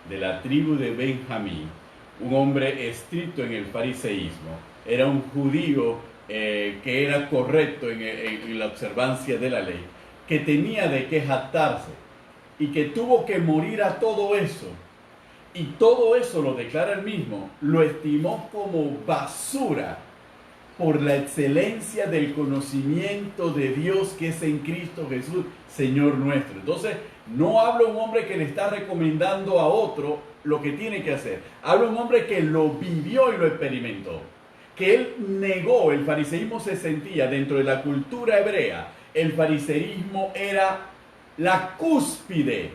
de la tribu de Benjamín, un hombre estricto en el fariseísmo, era un judío que era correcto en la observancia de la ley, que tenía de qué jactarse y que tuvo que morir a todo eso. Y todo eso, lo declara él mismo, lo estimó como basura por la excelencia del conocimiento de Dios que es en Cristo Jesús, Señor nuestro. Entonces, no habla un hombre que le está recomendando a otro lo que tiene que hacer. Habla un hombre que lo vivió y lo experimentó. Que él negó, el fariseísmo se sentía dentro de la cultura hebrea, el fariseísmo era la cúspide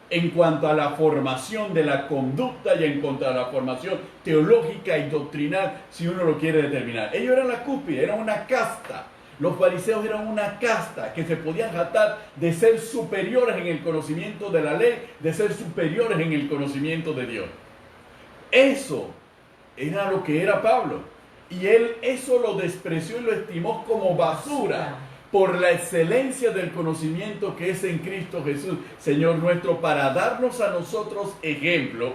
en cuanto a la formación de la conducta y en cuanto a la formación teológica y doctrinal, si uno lo quiere determinar. Ellos eran la cúspide, eran una casta. Los fariseos eran una casta que se podían jactar de ser superiores en el conocimiento de la ley, de ser superiores en el conocimiento de Dios. Eso era lo que era Pablo. Y él eso lo despreció y lo estimó como basura por la excelencia del conocimiento que es en Cristo Jesús, Señor nuestro, para darnos a nosotros ejemplo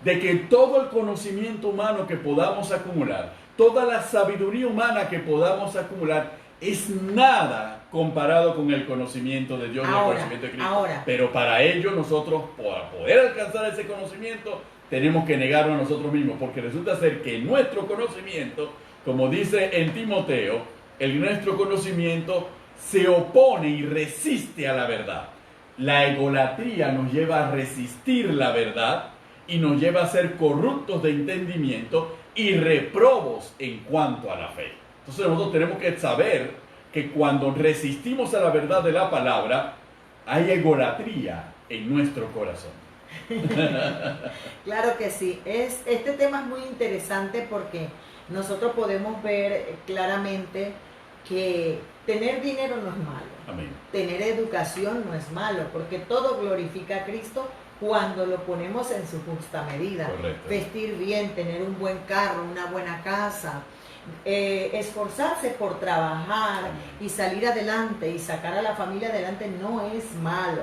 de que todo el conocimiento humano que podamos acumular, toda la sabiduría humana que podamos acumular, es nada comparado con el conocimiento de Dios y el conocimiento de Cristo. Pero para ello nosotros, para poder alcanzar ese conocimiento, tenemos que negarlo a nosotros mismos, porque resulta ser que nuestro conocimiento, como dice en Timoteo, nuestro conocimiento se opone y resiste a la verdad. La egolatría nos lleva a resistir la verdad y nos lleva a ser corruptos de entendimiento y reprobos en cuanto a la fe. Entonces nosotros tenemos que saber que cuando resistimos a la verdad de la palabra, hay egolatría en nuestro corazón. Claro que sí. Este tema es muy interesante porque nosotros podemos ver claramente que tener dinero no es malo. Amén. Tener educación no es malo, porque todo glorifica a Cristo cuando lo ponemos en su justa medida. Correcto. Vestir bien, tener un buen carro, una buena casa, esforzarse por trabajar y salir adelante y sacar a la familia adelante no es malo.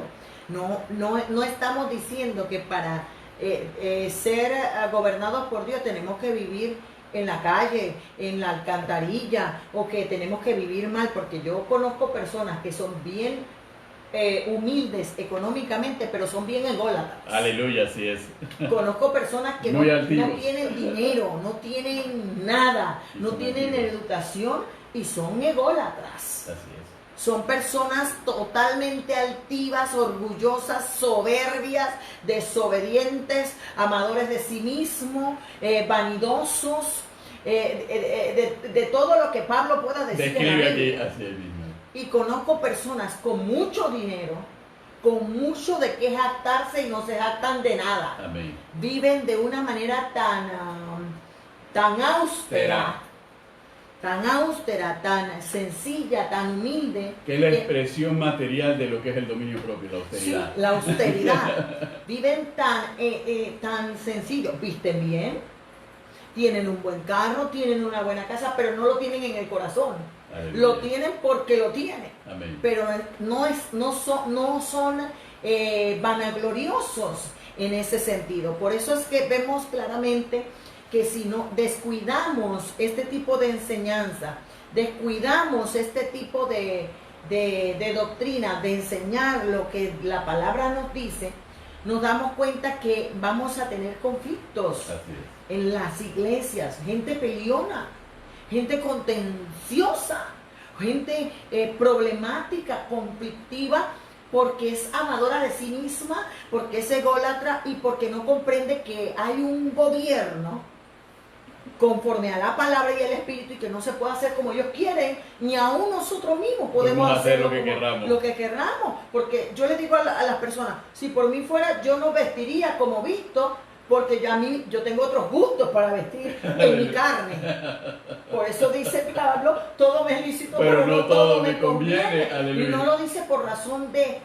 No estamos diciendo que para ser gobernados por Dios tenemos que vivir en la calle, en la alcantarilla, o que tenemos que vivir mal, porque yo conozco personas que son bien humildes económicamente, pero son bien ególatras. Aleluya, así es. Conozco personas que no tienen dinero, no tienen nada, no tienen educación y son ególatras. Así es. Son personas totalmente altivas, orgullosas, soberbias, desobedientes, amadores de sí mismo, vanidosos, de todo lo que Pablo pueda decir. Describe aquí así mismo. Y conozco personas con mucho dinero, con mucho de qué jactarse y no se jactan de nada. Amén. Viven de una manera tan austera, tan sencilla, tan humilde. Que es la expresión material de lo que es el dominio propio, la austeridad. Sí, la austeridad. Viven tan sencillo, visten bien, tienen un buen carro, tienen una buena casa, pero no lo tienen en el corazón. Aleluya. Lo tienen porque lo tienen. Amén. Pero no son vanagloriosos en ese sentido. Por eso es que vemos claramente que si no descuidamos este tipo de enseñanza, descuidamos este tipo de doctrina, de enseñar lo que la palabra nos dice, nos damos cuenta que vamos a tener conflictos en las iglesias, gente peleona, gente contenciosa, gente problemática, conflictiva, porque es amadora de sí misma, porque es ególatra y porque no comprende que hay un gobierno conforme a la palabra y el espíritu y que no se puede hacer como ellos quieren, ni aún nosotros mismos podemos hacer lo que querramos. Porque yo le digo a las personas, si por mí fuera, yo no vestiría como visto, porque yo tengo otros gustos para vestir en mi carne. Por eso dice Pablo, todo me es lícito, pero no todo me conviene. Y no lo dice por razón de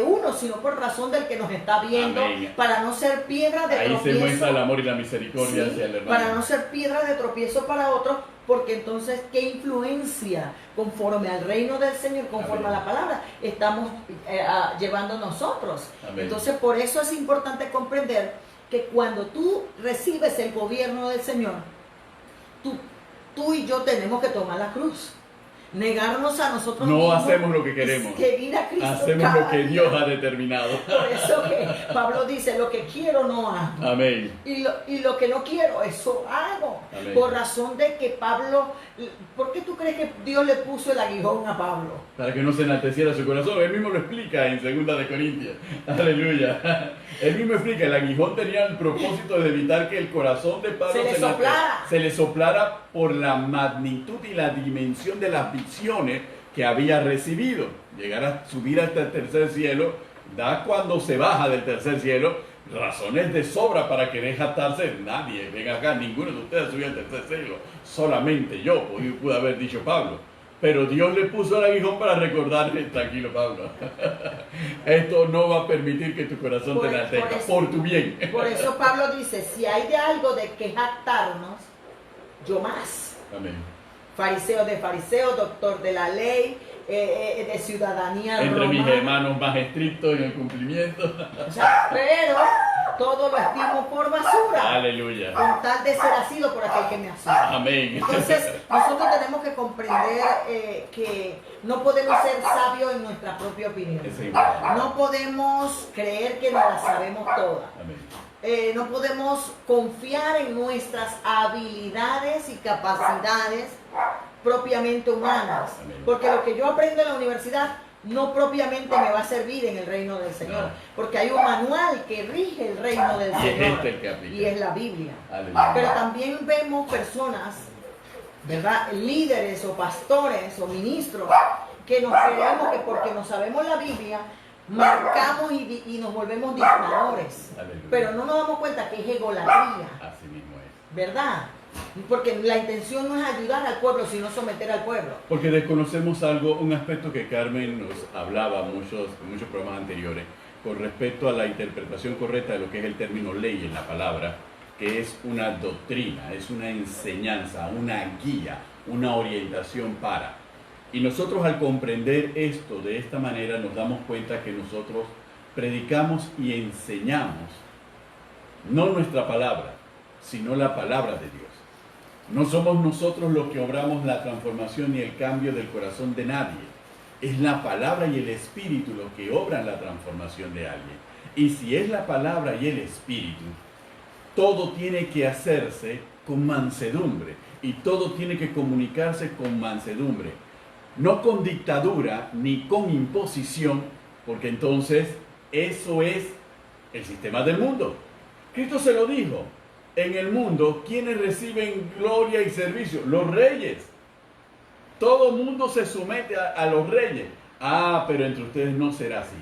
uno, sino por razón del que nos está viendo. Amén. Para no ser piedra de tropiezo. Ahí se muestra el amor y la misericordia, sí, hacia el hermano. Para no ser piedra de tropiezo para otros, porque entonces, ¿qué influencia conforme al reino del Señor, conforme Amén. a la palabra, estamos llevando nosotros? Amén. Entonces, por eso es importante comprender que cuando tú recibes el gobierno del Señor, tú y yo tenemos que tomar la cruz. Negarnos a nosotros mismos. No hacemos lo que queremos. Seguir a Cristo. Hacemos lo que Dios ha determinado. Por eso que Pablo dice, lo que quiero no hago. Amén. Y lo que no quiero, eso hago. Amén. Por razón de que Pablo, ¿por qué tú crees que Dios le puso el aguijón a Pablo? Para que no se enalteciera su corazón. Él mismo lo explica en 2 de Corintios. Aleluya. Él mismo explica, el aguijón tenía el propósito de evitar que el corazón de Pablo se le soplara por la magnitud y la dimensión de las visiones que había recibido. Llegar a subir hasta el tercer cielo, da cuando se baja del tercer cielo, razones de sobra para querer jactarse. Nadie, ven acá, ninguno de ustedes subió al tercer cielo, solamente yo, pude haber dicho Pablo. Pero Dios le puso el aguijón para recordarle, tranquilo Pablo, esto no va a permitir que tu corazón te enaltezca, por tu bien. Por eso Pablo dice, si hay de algo de que jactarnos, yo más. Amén. Fariseo de fariseos, doctor de la ley, de ciudadanía entre romana. Mis hermanos más estrictos en el cumplimiento. O sea, pero todo lo estimo por basura. Aleluya. Con tal de ser asido por aquel que me asila. Amén. Entonces, nosotros tenemos que comprender que no podemos ser sabios en nuestra propia opinión. No podemos creer que nos la sabemos toda. Amén. No podemos confiar en nuestras habilidades y capacidades propiamente humanas. Amén. Porque lo que yo aprendo en la universidad no propiamente me va a servir en el reino del Señor, No. porque hay un manual que rige el reino del Y es Señor, este el que aplica. y es la Biblia. Aleluya. Pero también vemos personas, ¿verdad? Líderes o pastores o ministros que nos creemos que porque no sabemos la Biblia, marcamos y nos volvemos dictadores. Aleluya. Pero no nos damos cuenta que es egolatría, Así mismo es. ¿verdad? Porque la intención no es ayudar al pueblo, sino someter al pueblo. Porque desconocemos algo, un aspecto que Carmen nos hablaba en muchos programas anteriores, con respecto a la interpretación correcta de lo que es el término ley en la palabra, que es una doctrina, es una enseñanza, una guía, una orientación para. Y nosotros al comprender esto de esta manera nos damos cuenta que nosotros predicamos y enseñamos no nuestra palabra, sino la palabra de Dios. No somos nosotros los que obramos la transformación ni el cambio del corazón de nadie. Es la palabra y el Espíritu los que obran la transformación de alguien. Y si es la palabra y el Espíritu, todo tiene que hacerse con mansedumbre y todo tiene que comunicarse con mansedumbre. No con dictadura ni con imposición, porque entonces eso es el sistema del mundo. Cristo se lo dijo. En el mundo, ¿quiénes reciben gloria y servicio? Los reyes. Todo mundo se somete a los reyes. Ah, pero entre ustedes no será así.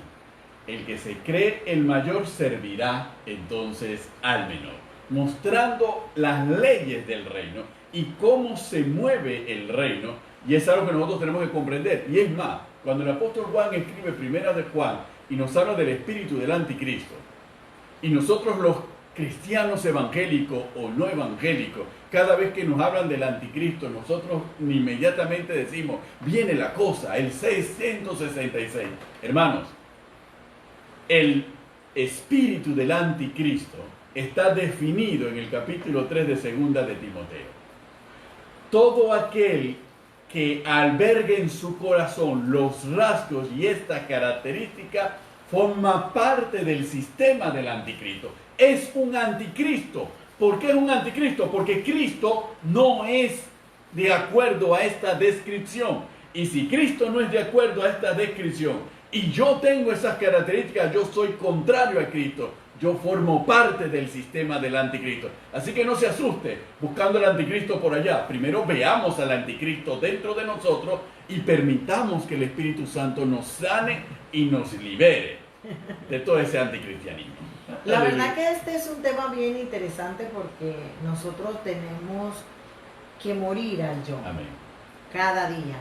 El que se cree el mayor servirá entonces al menor, mostrando las leyes del reino y cómo se mueve el reino. Y es algo que nosotros tenemos que comprender. Y es más, cuando el apóstol Juan escribe Primera de Juan y nos habla del espíritu del anticristo, y nosotros los cristianos evangélicos o no evangélicos, cada vez que nos hablan del anticristo, nosotros inmediatamente decimos, viene la cosa, el 666. Hermanos, el espíritu del anticristo está definido en el capítulo 3 de Segunda de Timoteo. Todo aquel que albergue en su corazón los rasgos y esta característica forma parte del sistema del anticristo. Es un anticristo. ¿Por qué es un anticristo? Porque Cristo no es de acuerdo a esta descripción. Y si Cristo no es de acuerdo a esta descripción y yo tengo esas características, yo soy contrario a Cristo. Yo formo parte del sistema del anticristo. Así que no se asuste buscando el anticristo por allá. Primero veamos al anticristo dentro de nosotros y permitamos que el Espíritu Santo nos sane y nos libere de todo ese anticristianismo. La verdad que este es un tema bien interesante porque nosotros tenemos que morir al yo. Amén. Cada día.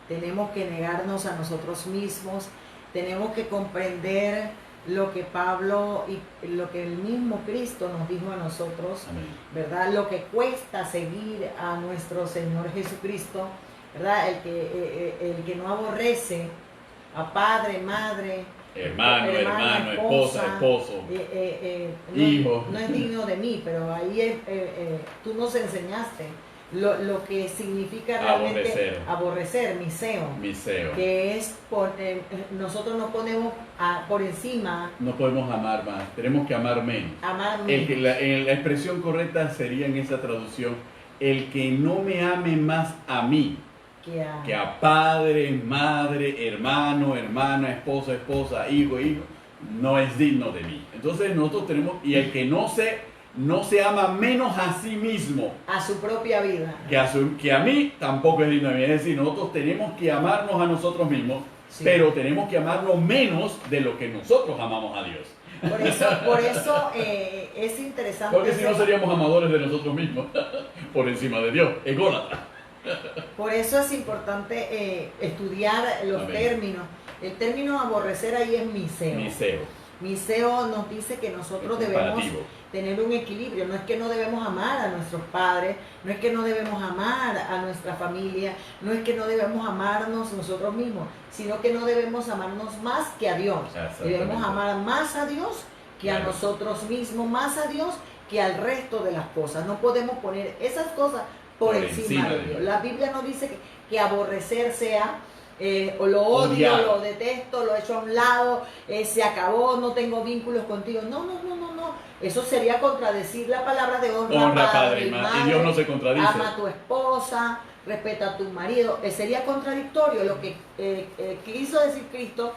Tenemos que negarnos a nosotros mismos. Tenemos que comprender lo que Pablo y lo que el mismo Cristo nos dijo a nosotros, Amén. ¿verdad? Lo que cuesta seguir a nuestro Señor Jesucristo, ¿verdad? El que no aborrece a padre, madre, hermano, esposa, esposo, hijo. No es digno de mí, pero ahí tú nos enseñaste lo que significa realmente aborrecer, miseo, que es nosotros no ponemos por encima. No podemos amar más, tenemos que amar menos. La expresión correcta sería en esa traducción, el que no me ame más a mí que a padre, madre, hermano, hermana, esposa, hijo, no es digno de mí. Entonces nosotros tenemos, y el que no se ama menos a sí mismo, a su propia vida, que a mí tampoco es digno de mí. Es decir, nosotros tenemos que amarnos a nosotros mismos, sí, pero tenemos que amarnos menos de lo que nosotros amamos a Dios. Por eso es interesante. Porque si no seríamos amadores de nosotros mismos, por encima de Dios, ególatra. Por eso es importante estudiar los Amén. Términos. El término aborrecer ahí es miseo. Miseo nos dice que nosotros debemos tener un equilibrio. No es que no debemos amar a nuestros padres, no es que no debemos amar a nuestra familia, no es que no debemos amarnos nosotros mismos, sino que no debemos amarnos más que a Dios. Debemos amar más a Dios que a nosotros mismos, más a Dios que al resto de las cosas. No podemos poner esas cosas por encima de Dios. La Biblia nos dice que aborrecer sea o lo odio, odiar, lo detesto, lo echo a un lado, se acabó, no tengo vínculos contigo. No. Eso sería contradecir la palabra de honra, padre y madre. Y Dios no se contradice. Ama a tu esposa, respeta a tu marido. Sería contradictorio. Lo que quiso decir Cristo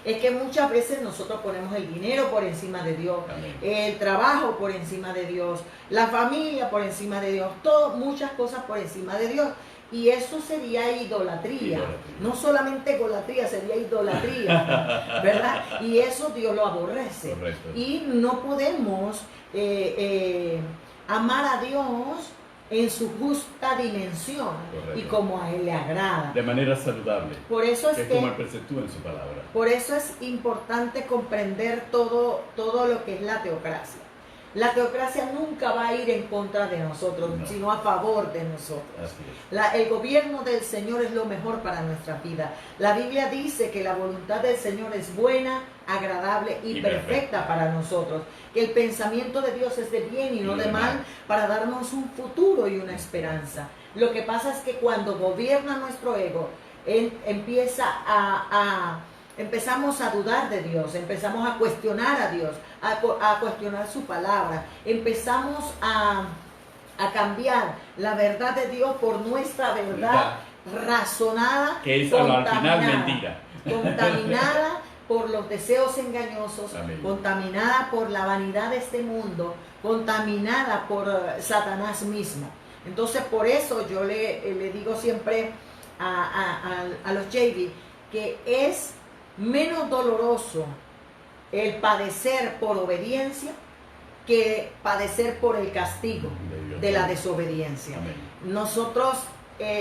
es que muchas veces nosotros ponemos el dinero por encima de Dios, el trabajo por encima de Dios, la familia por encima de Dios, muchas cosas por encima de Dios. Y eso sería idolatría. No solamente egolatría, sería idolatría, ¿verdad? Y eso Dios lo aborrece. Correcto. Y no podemos amar a Dios en su justa dimensión. Correcto. Y como a Él le agrada. De manera saludable. Por eso es como Él preceptúa en su palabra. Por eso es importante comprender todo lo que es la teocracia. La teocracia nunca va a ir en contra de nosotros, sino a favor de nosotros. Así es. El gobierno del Señor es lo mejor para nuestra vida. La Biblia dice que la voluntad del Señor es buena, agradable y perfecta para nosotros. Que el pensamiento de Dios es de bien y no de mal, para darnos un futuro y una esperanza. Lo que pasa es que cuando gobierna nuestro ego, empezamos a dudar de Dios, empezamos a cuestionar a Dios, a cuestionar su palabra, empezamos a cambiar la verdad de Dios por nuestra verdad razonada, que es al final mentira, contaminada por los deseos engañosos, contaminada por la vanidad de este mundo, contaminada por Satanás mismo. Entonces por eso yo le digo siempre a los JV que es menos doloroso el padecer por obediencia que padecer por el castigo de la desobediencia. Amén. Nosotros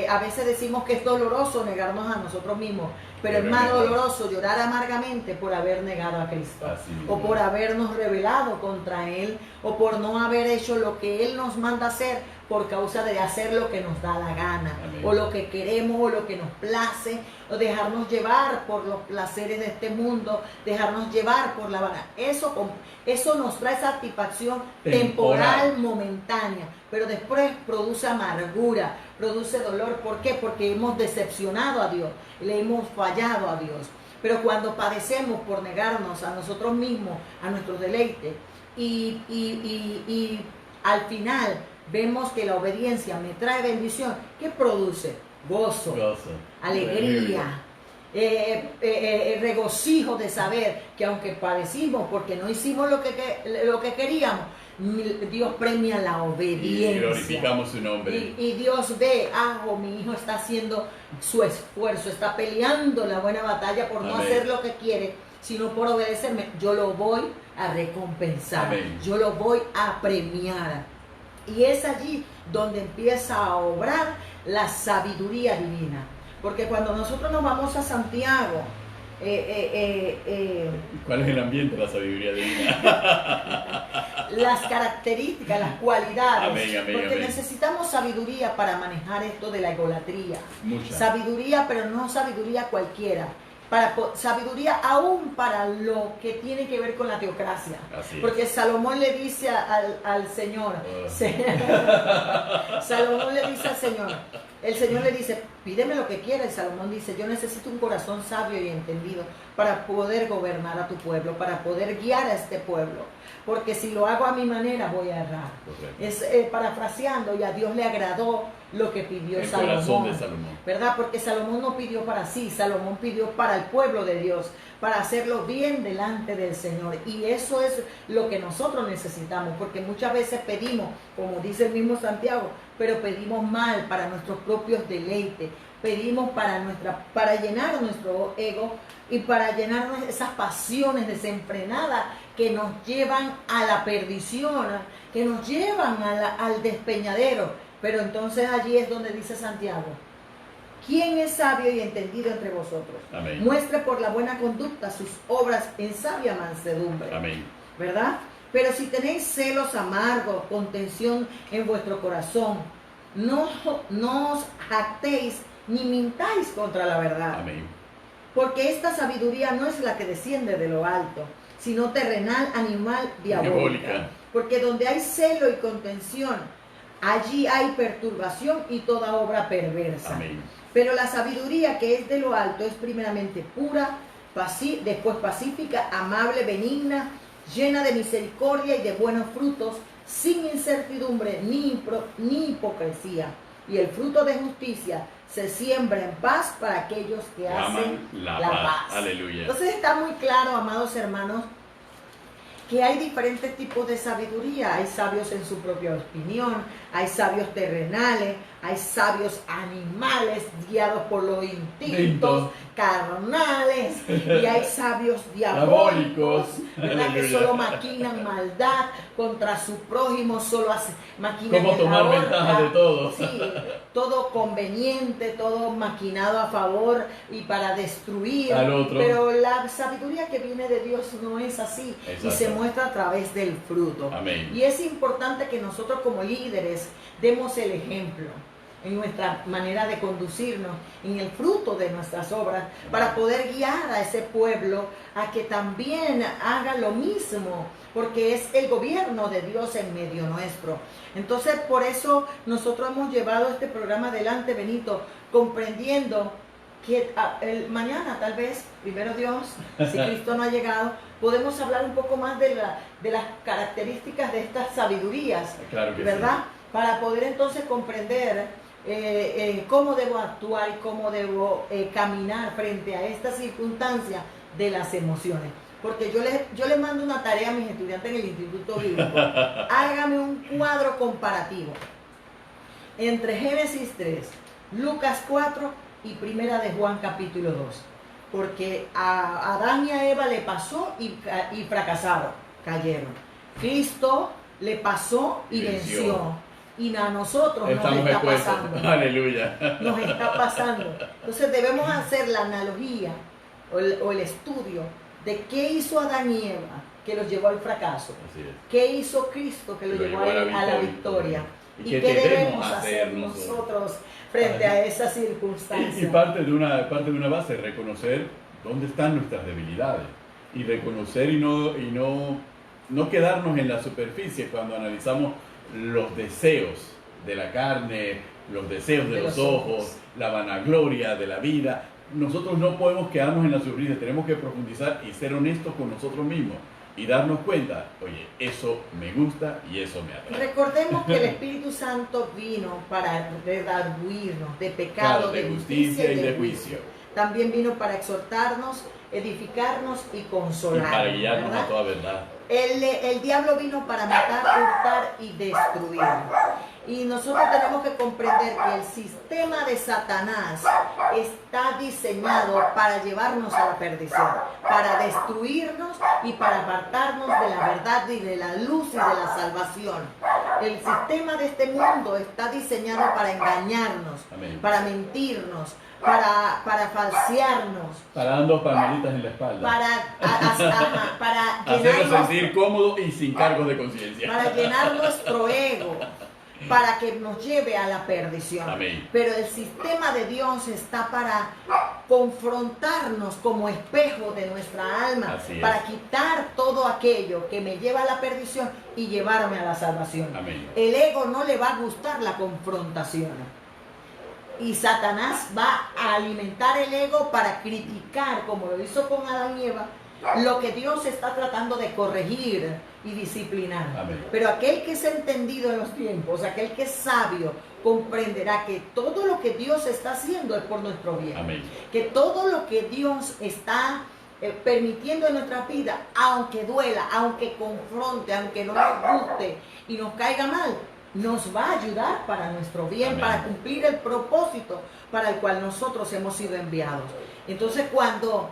a veces decimos que es doloroso negarnos a nosotros mismos, pero es más doloroso llorar amargamente por haber negado a Cristo, o por habernos rebelado contra Él, o por no haber hecho lo que Él nos manda hacer por causa de hacer lo que nos da la gana. Amén. O lo que queremos, o lo que nos place, o dejarnos llevar por los placeres de este mundo, dejarnos llevar por la vana. Eso nos trae satisfacción temporal, momentánea, pero después produce amargura, produce dolor. ¿Por qué? Porque hemos decepcionado a Dios, le hemos fallado a Dios. Pero cuando padecemos por negarnos a nosotros mismos, a nuestros deleites, y al final vemos que la obediencia me trae bendición, ¿qué produce? Gozo. Alegría, regocijo de saber que aunque padecimos porque no hicimos lo que queríamos, Dios premia la obediencia. Y glorificamos su nombre. Y Dios ve, mi hijo está haciendo su esfuerzo, está peleando la buena batalla por no hacer lo que quiere, sino por obedecerme. Yo lo voy a recompensar. Amén. Yo lo voy a premiar. Y es allí donde empieza a obrar la sabiduría divina. Porque cuando nosotros nos vamos a Santiago... ¿cuál es el ambiente de la sabiduría divina? Las características, las cualidades. Porque amén. Necesitamos sabiduría para manejar esto de la egolatría. Mucha. Sabiduría, pero no sabiduría cualquiera. Sabiduría aún para lo que tiene que ver con la teocracia. Porque Salomón le dice al Señor, Salomón le dice al Señor, el Señor le dice, pídeme lo que quieras, y Salomón dice, yo necesito un corazón sabio y entendido para poder gobernar a tu pueblo, para poder guiar a este pueblo, porque si lo hago a mi manera voy a errar. Es parafraseando, y a Dios le agradó lo que pidió Salomón, ¿verdad? Porque Salomón no pidió para sí, Salomón pidió para el pueblo de Dios, para hacerlo bien delante del Señor. Y eso es lo que nosotros necesitamos, porque muchas veces pedimos, como dice el mismo Santiago, pero pedimos mal para nuestros propios deleites, pedimos para llenar nuestro ego y para llenar esas pasiones desenfrenadas que nos llevan a la perdición, que nos llevan al despeñadero. Pero entonces allí es donde dice Santiago, ¿quién es sabio y entendido entre vosotros? Amén. Muestre por la buena conducta sus obras en sabia mansedumbre. Amén. ¿Verdad? Pero si tenéis celos amargos, contención en vuestro corazón, no os jactéis ni mintáis contra la verdad. Amén. Porque esta sabiduría no es la que desciende de lo alto, sino terrenal, animal, diabólica. Porque donde hay celo y contención, allí hay perturbación y toda obra perversa. Amén. Pero la sabiduría que es de lo alto es primeramente pura, después pacífica, amable, benigna, llena de misericordia y de buenos frutos, sin incertidumbre ni hipocresía. y el fruto de justicia se siembra en paz para aquellos que hacen la la paz. paz. Aleluya. Entonces está muy claro, amados hermanos, que hay diferentes tipos de sabiduría. Hay sabios en su propia opinión, hay sabios terrenales, hay sabios animales guiados por los instintos carnales, y hay sabios diabólicos, ¿verdad? Que solo maquinan maldad contra su prójimo, solo maquinan cómo tomar ventaja de todo. Sí, todo conveniente, todo maquinado a favor y para destruir al otro. Pero la sabiduría que viene de Dios no es así. Exacto. Y se muestra a través del fruto. Amén. Y es importante que nosotros como líderes demos el ejemplo en nuestra manera de conducirnos, en el fruto de nuestras obras, para poder guiar a ese pueblo a que también haga lo mismo, porque es el gobierno de Dios en medio nuestro. Entonces, por eso nosotros hemos llevado este programa adelante, Benito, comprendiendo que mañana, tal vez, primero Dios, si Cristo no ha llegado, podemos hablar un poco más de las características de estas sabidurías, claro que ¿verdad? Sí. Para poder entonces comprender cómo debo actuar y cómo debo caminar frente a esta circunstancia de las emociones. Porque yo le mando una tarea a mis estudiantes en el Instituto Bíblico. Hágame un cuadro comparativo entre Génesis 3, Lucas 4 y Primera de Juan capítulo 2. Porque a Adán y a Eva le pasó y fracasaron, cayeron. Cristo le pasó y venció. Y a nosotros estamos nos está pasando. Aleluya. Nos está pasando. Entonces debemos hacer la analogía o el estudio de qué hizo Adán y Eva que los llevó al fracaso. Así es. ¿Qué hizo Cristo que lo llevó a la victoria? ¿Y qué debemos hacer nosotros frente a esa circunstancia? Y parte de una base, reconocer dónde están nuestras debilidades. Y reconocer y no quedarnos en la superficie cuando analizamos los deseos de la carne, los deseos de los ojos, la vanagloria de la vida. Nosotros no podemos quedarnos en la superficie, tenemos que profundizar y ser honestos con nosotros mismos y darnos cuenta, oye, eso me gusta y eso me atrae. Recordemos que el Espíritu Santo vino para redarguirnos de pecado, de justicia y de juicio. También vino para exhortarnos, edificarnos y consolarnos. Y para guiarnos, ¿verdad? a toda verdad. El diablo vino para matar, hurtar y destruir. Y nosotros tenemos que comprender que el sistema de Satanás está diseñado para llevarnos a la perdición, para destruirnos y para apartarnos de la verdad y de la luz y de la salvación. El sistema de este mundo está diseñado para engañarnos, Amén. para mentirnos, para falsearnos, para dar dos palmaditas en la espalda, para hacernos sentir cómodos y sin cargos de conciencia, para llenar nuestro ego, para que nos lleve a la perdición. Amén. Pero el sistema de Dios está para confrontarnos como espejo de nuestra alma, para quitar todo aquello que me lleva a la perdición y llevarme a la salvación. Amén. El ego no le va a gustar la confrontación. Y Satanás va a alimentar el ego para criticar, como lo hizo con Adán y Eva, lo que Dios está tratando de corregir y disciplinar. Amén. Pero aquel que es entendido en los tiempos, aquel que es sabio, comprenderá que todo lo que Dios está haciendo es por nuestro bien. Amén. Que todo lo que Dios está permitiendo en nuestra vida, aunque duela, aunque confronte, aunque no nos guste y nos caiga mal, nos va a ayudar para nuestro bien. Amén. Para cumplir el propósito para el cual nosotros hemos sido enviados. Entonces cuando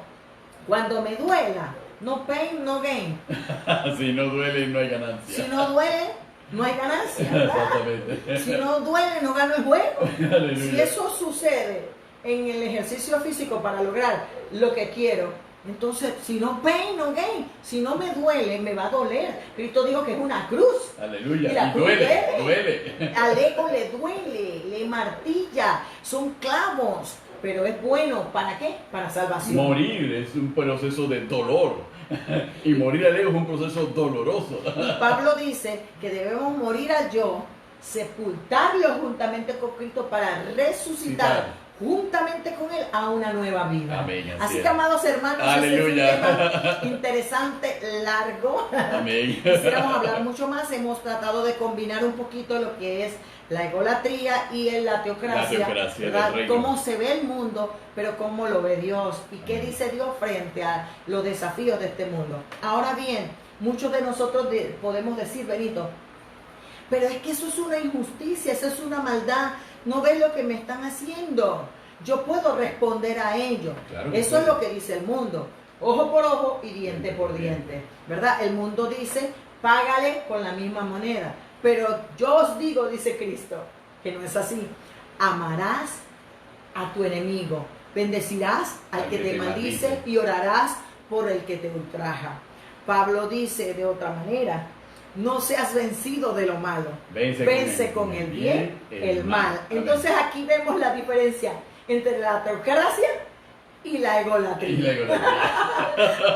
me duela, no pain, no gain. Si no duele, no hay ganancia. Si no duele, no hay ganancia, ¿verdad? Exactamente. Si no duele, no gano el juego. Aleluya. Si eso sucede en el ejercicio físico para lograr lo que quiero, entonces, si no pain, no gain. Si no me duele, me va a doler. Cristo dijo que es una cruz. Aleluya. Y la cruz duele. Al ego le duele, le martilla. Son clavos. Pero es bueno, ¿para qué? Para salvación. Morir es un proceso de dolor. Y morir al ego es un proceso doloroso. Y Pablo dice que debemos morir al yo, sepultarlo juntamente con Cristo para resucitar juntamente con Él a una nueva vida. Amén, así es. que, amados hermanos, Aleluya. este es un tema interesante, largo. Amén. Quisiéramos hablar mucho más. Hemos tratado de combinar un poquito lo que es la egolatría y la teocracia, ¿verdad? Cómo se ve el mundo, pero cómo lo ve Dios y qué dice Dios frente a los desafíos de este mundo. Ahora bien, muchos de nosotros podemos decir, Benito, pero es que eso es una injusticia, eso es una maldad. No ves lo que me están haciendo. Yo puedo responder a ello. Claro, eso es lo que dice el mundo. Ojo por ojo y diente por diente. ¿Verdad? El mundo dice, págale con la misma moneda. Pero yo os digo, dice Cristo, que no es así. Amarás a tu enemigo. Bendecirás al que te maldice y orarás por el que te ultraja. Pablo dice de otra manera, no seas vencido de lo malo, vence con el bien el mal. Entonces aquí vemos la diferencia entre la teocracia y la egolatría.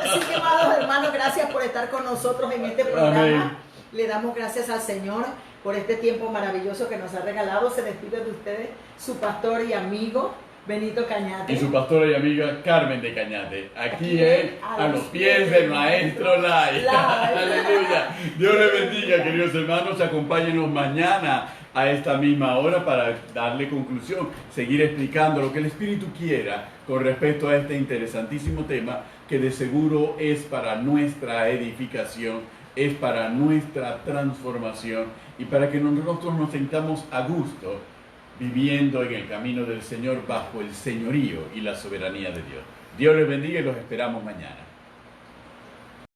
Así que, amados hermanos, gracias por estar con nosotros en este programa. Amén. Le damos gracias al Señor por este tiempo maravilloso que nos ha regalado. Se despide de ustedes su pastor y amigo Benito Cañate. Y su pastora y amiga Carmen de Cañate. Aquí es a los pies del Maestro Lai. Aleluya. Dios les bendiga, queridos hermanos. Acompáñenos mañana a esta misma hora para darle conclusión, seguir explicando lo que el Espíritu quiera con respecto a este interesantísimo tema que de seguro es para nuestra edificación, es para nuestra transformación y para que nosotros nos sintamos a gusto viviendo en el camino del Señor bajo el señorío y la soberanía de Dios. Dios les bendiga y los esperamos mañana.